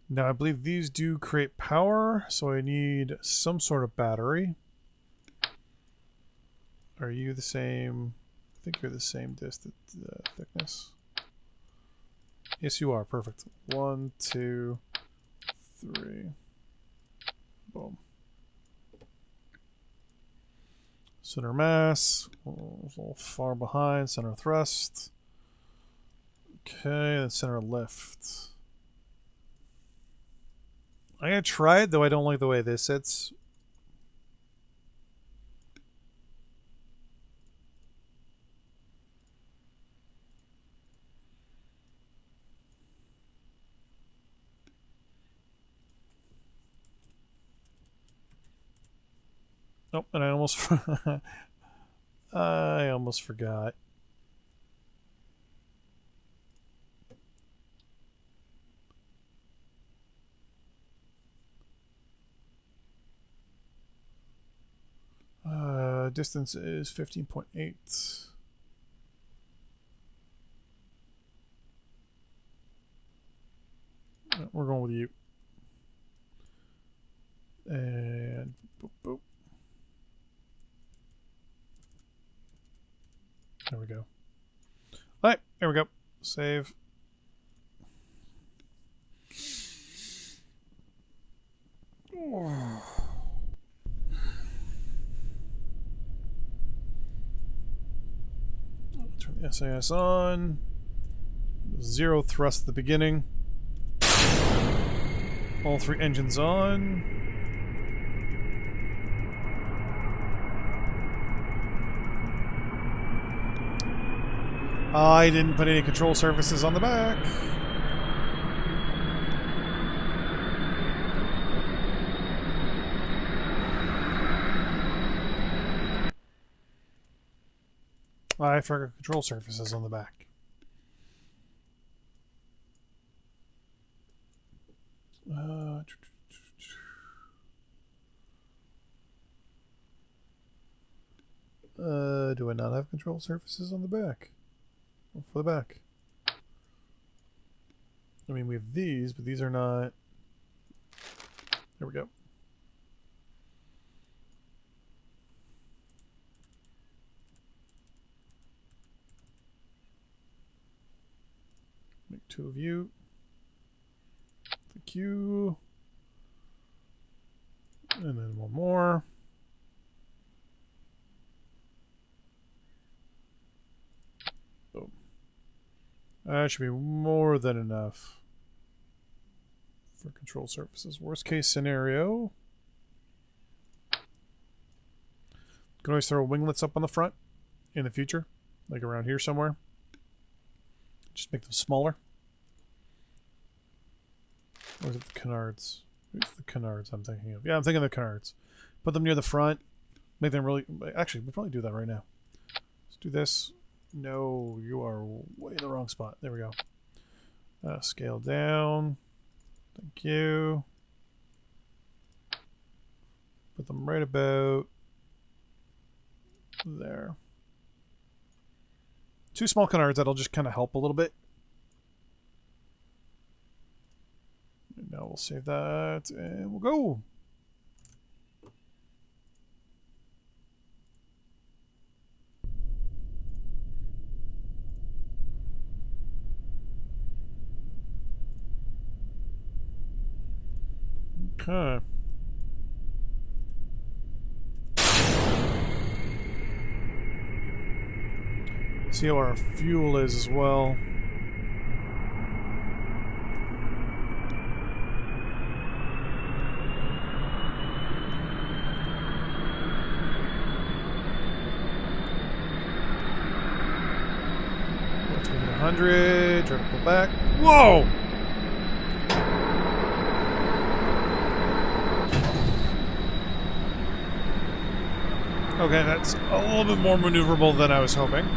Now, I believe these do create power, so I need some sort of battery. Are you the same? I think you're the same distance, thickness. Yes, you are. Perfect. 1, 2, 3. Boom. Center mass. A little far behind. Center thrust. Okay, and center lift. I'm going to try it, though I don't like the way this sits. Oh, and I almost I almost forgot. Distance is 15.8. We're going with you. And boop, boop. There we go. All right, there we go. Save. Oh. Turn the SAS on. 0 thrust at the beginning. All 3 engines on. I didn't put any control surfaces on the back. I forgot control surfaces on the back. Do I not have control surfaces on the back? Or for the back? I mean, we have these, but these are not. There we go. Make 2 of you. Thank you. And then 1 more. Boom. That should be more than enough for control surfaces. Worst case scenario. Can always throw winglets up on the front in the future, like around here somewhere. Just make them smaller. Or is it the canards? It's the canards I'm thinking of. Yeah, I'm thinking of the canards. Put them near the front. Make them really... Actually, we'll probably do that right now. Let's do this. No, you are way in the wrong spot. There we go. Scale down. Thank you. Put them right about there. 2 small canards that'll just kind of help a little bit. And now we'll save that and we'll go. Okay. See how our fuel is as well. Let's make it 100. Try to pull back. Whoa! Okay, that's a little bit more maneuverable than I was hoping.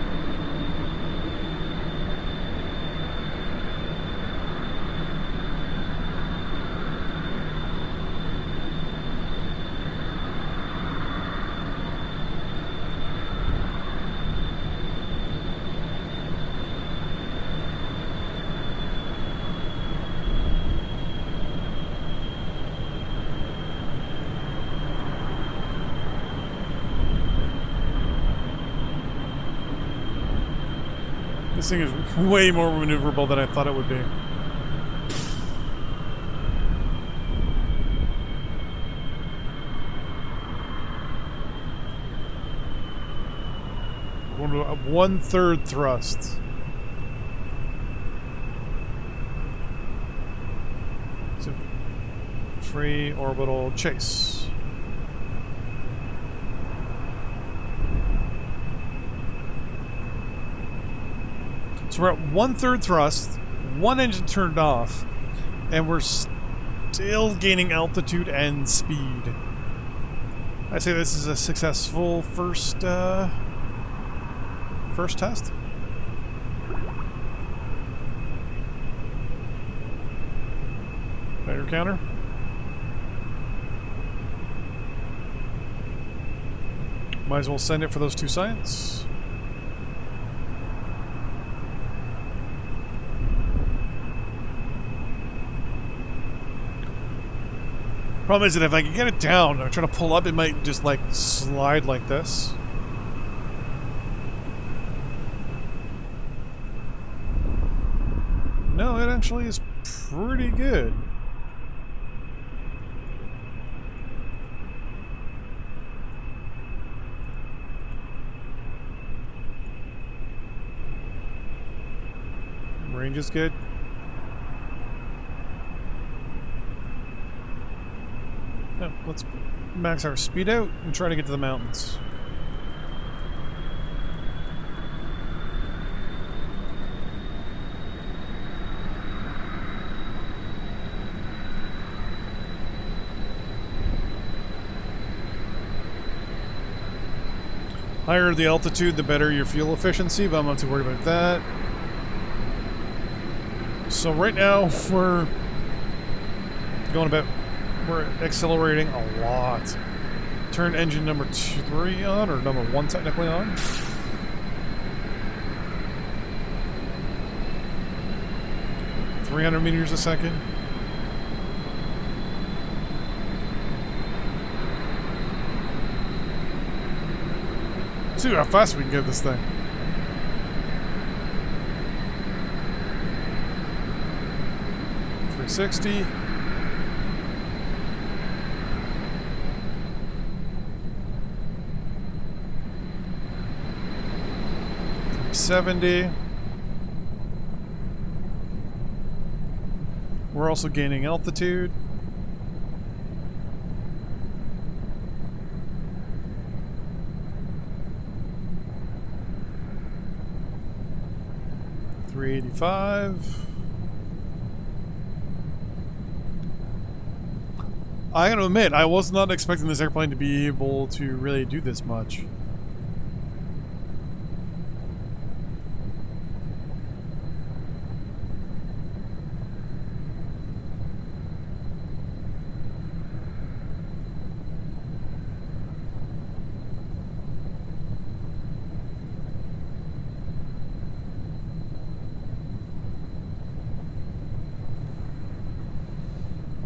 This thing is way more maneuverable than I thought it would be. Going to a 1/3 thrust. So, free orbital chase. So we're at 1/3 thrust, 1 engine turned off, and we're still gaining altitude and speed. I'd say this is a successful first test. Better counter. Might as well send it for those 2 science. Problem is that if I can get it down, I'm trying to pull up, it might just like slide like this. No, it actually is pretty good. Range is good. Yeah, let's max our speed out and try to get to the mountains. Higher the altitude, the better your fuel efficiency, but I'm not too worried about that. So right now we're accelerating a lot. Turn engine number 3 on, or number 1 technically on. $300 a second. See how fast we can get this thing. $360. $370. We're also gaining altitude. $385. I gotta admit, I was not expecting this airplane to be able to really do this much.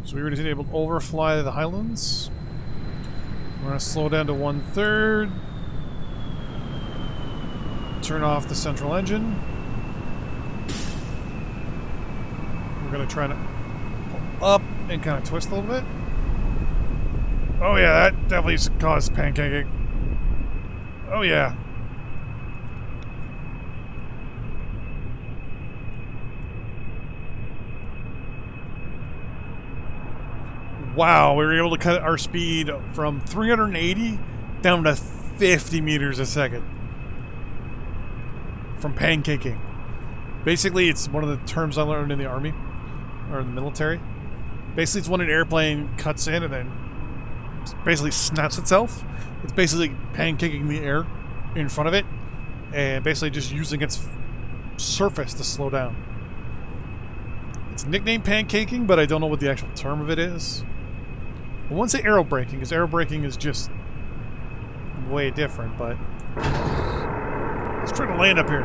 So we were to be able to overfly the Highlands. We're going to slow down to 1/3. Turn off the central engine. We're going to try to pull up and kind of twist a little bit. Oh yeah, that definitely caused pancaking. Oh yeah. Wow, we were able to cut our speed from 380 down to 50 meters a second from pancaking. Basically, it's one of the terms I learned in the Army, or in the military. Basically, it's when an airplane cuts in and then basically snaps itself. It's basically pancaking the air in front of it and basically just using its surface to slow down. It's nicknamed pancaking, but I don't know what the actual term of it is. I won't say aerobraking, because aerobraking is just way different, but let's try to land up here.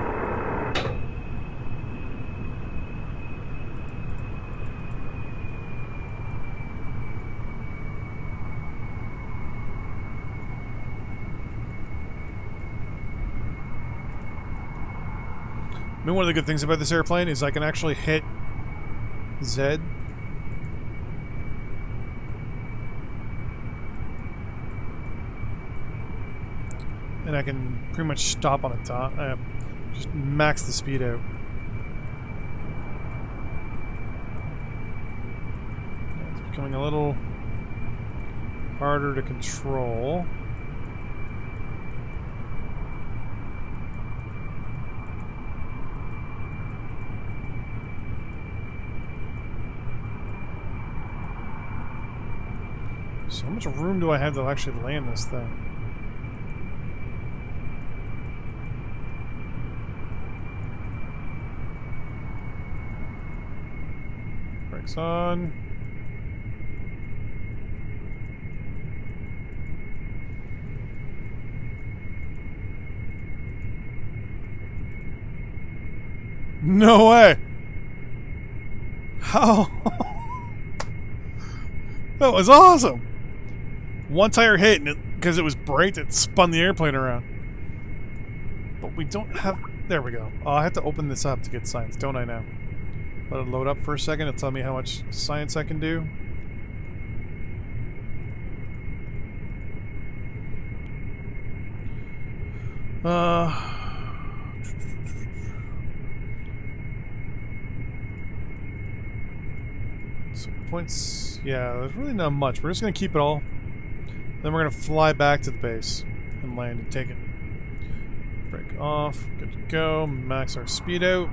I mean, one of the good things about this airplane is I can actually hit Z. And I can pretty much stop on the top. Just max the speed out. It's becoming a little harder to control. So how much room do I have to actually land this thing? Brakes on. No way! How? That was awesome! One tire hit, and because it was braked, it spun the airplane around. But we don't have... There we go. Oh, I have to open this up to get science, don't I now? Let it load up for a second and tell me how much science I can do. So points... Yeah, there's really not much. We're just going to keep it all. Then we're going to fly back to the base and land and take it. Brake off. Good to go. Max our speed out.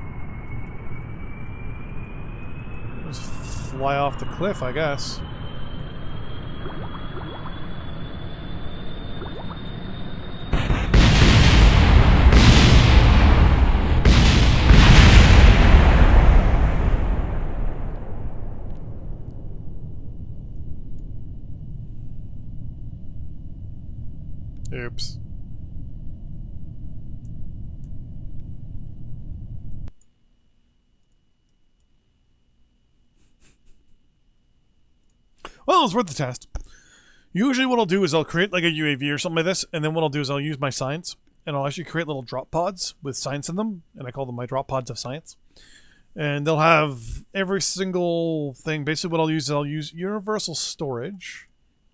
Just fly off the cliff, I guess. Oops. Well, it was worth the test. Usually what I'll do is I'll create like a UAV or something like this, and then what I'll do is I'll use my science, and I'll actually create little drop pods with science in them, and I call them my drop pods of science. And they'll have every single thing. Basically what I'll use universal storage,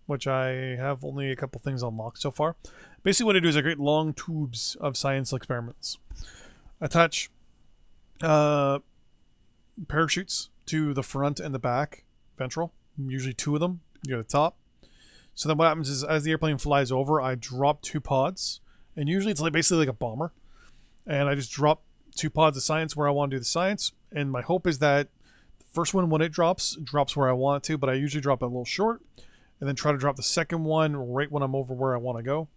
which I have only a couple things unlocked so far. Basically what I do is I create long tubes of science experiments. Attach parachutes to the front and the back ventral. Usually 2 of them near the top. So then what happens is as the airplane flies over, I drop 2 pods. And usually it's like basically like a bomber. And I just drop 2 pods of science where I want to do the science. And my hope is that the first one, when it drops where I want it to. But I usually drop it a little short. And then try to drop the second one right when I'm over where I want to go.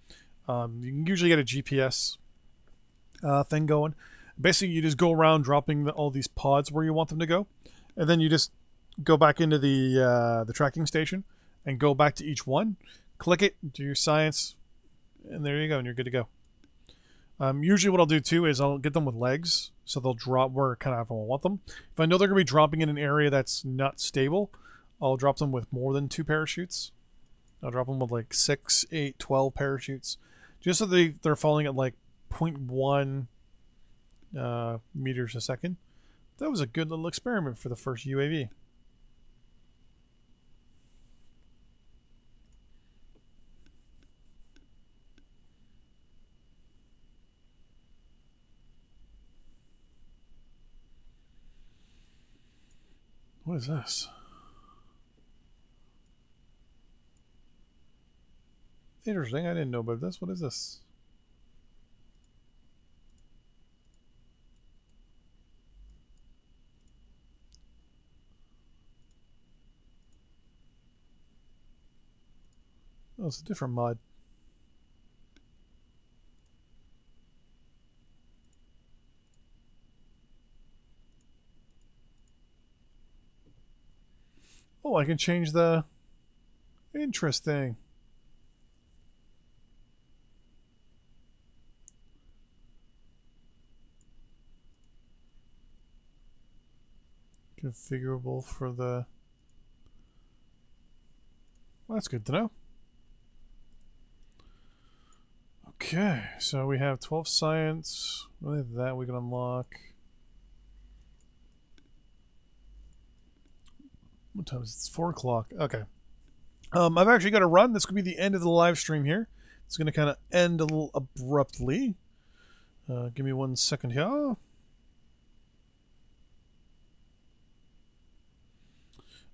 You can usually get a GPS thing going. Basically, you just go around dropping all these pods where you want them to go. And then you just go back into the tracking station and go back to each one. Click it, do your science, and there you go, and you're good to go. Usually what I'll do too is I'll get them with legs, so they'll drop where kind of I want them. If I know they're going to be dropping in an area that's not stable, I'll drop them with more than 2 parachutes. I'll drop them with like 6, 8, 12 parachutes, just so they're falling at like 0.1 meters a second. That was a good little experiment for the first UAV. What is this? Interesting. I didn't know about this. What is this? Oh, it's a different mod. Oh, I can change the... Interesting. Configurable for the... Well, that's good to know. Okay, so we have 12 science. With that, we can unlock... What time is it? It's 4 o'clock. Okay. I've actually got to run. This could be the end of the live stream here. It's going to kind of end a little abruptly. Give me 1 second here.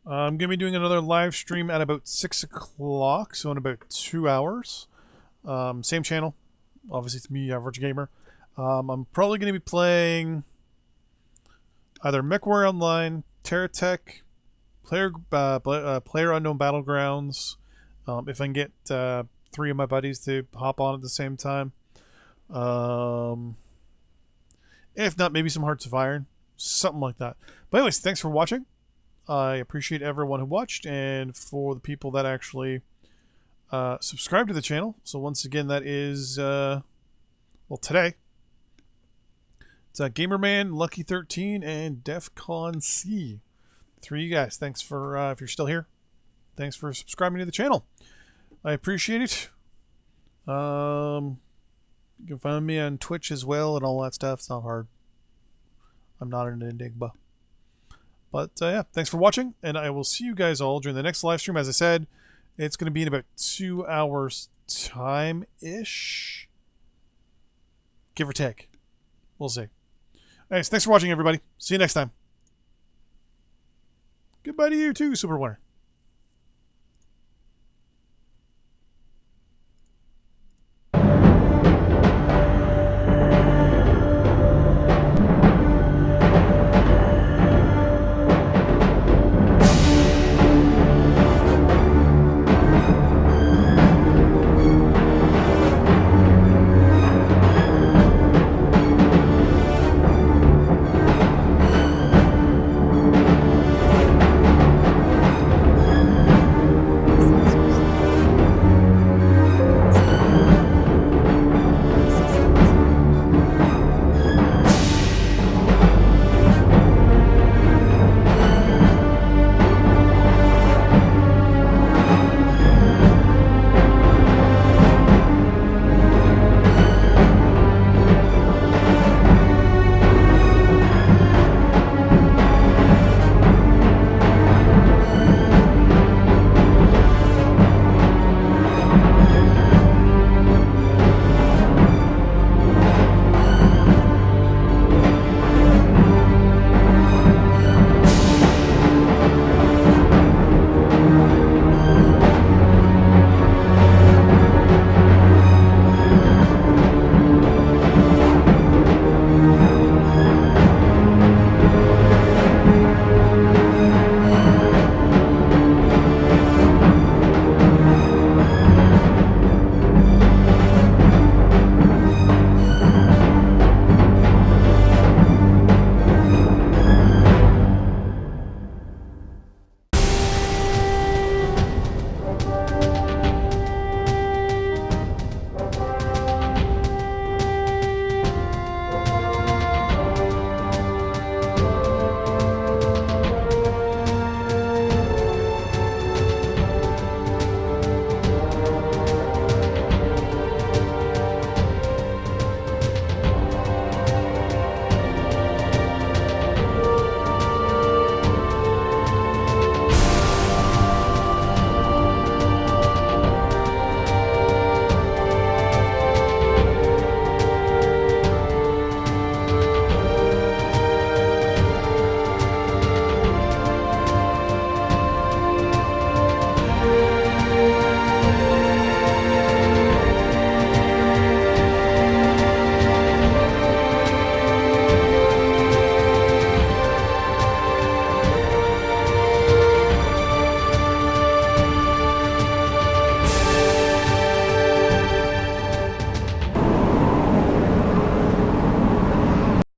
I'm going to be doing another live stream at about 6 o'clock, so in about 2 hours. Same channel. Obviously, it's me, Average Gamer. I'm probably going to be playing either MechWarrior Online, TerraTech, Player Unknown Battlegrounds. If I can get 3 of my buddies to hop on at the same time. If not, maybe some Hearts of Iron. Something like that. But anyways, thanks for watching. I appreciate everyone who watched, and for the people that actually subscribe to the channel. So once again, that is, well, today. It's Gamerman, Lucky13, and DEFCON C. 3 of you guys. Thanks for, if you're still here, thanks for subscribing to the channel. I appreciate it. You can find me on Twitch as well and all that stuff. It's not hard. I'm not an enigma. But yeah, thanks for watching, and I will see you guys all during the next live stream. As I said, it's going to be in about 2 hours time-ish. Give or take. We'll see. Anyways, thanks for watching, everybody. See you next time. Goodbye to you too, Super Winner.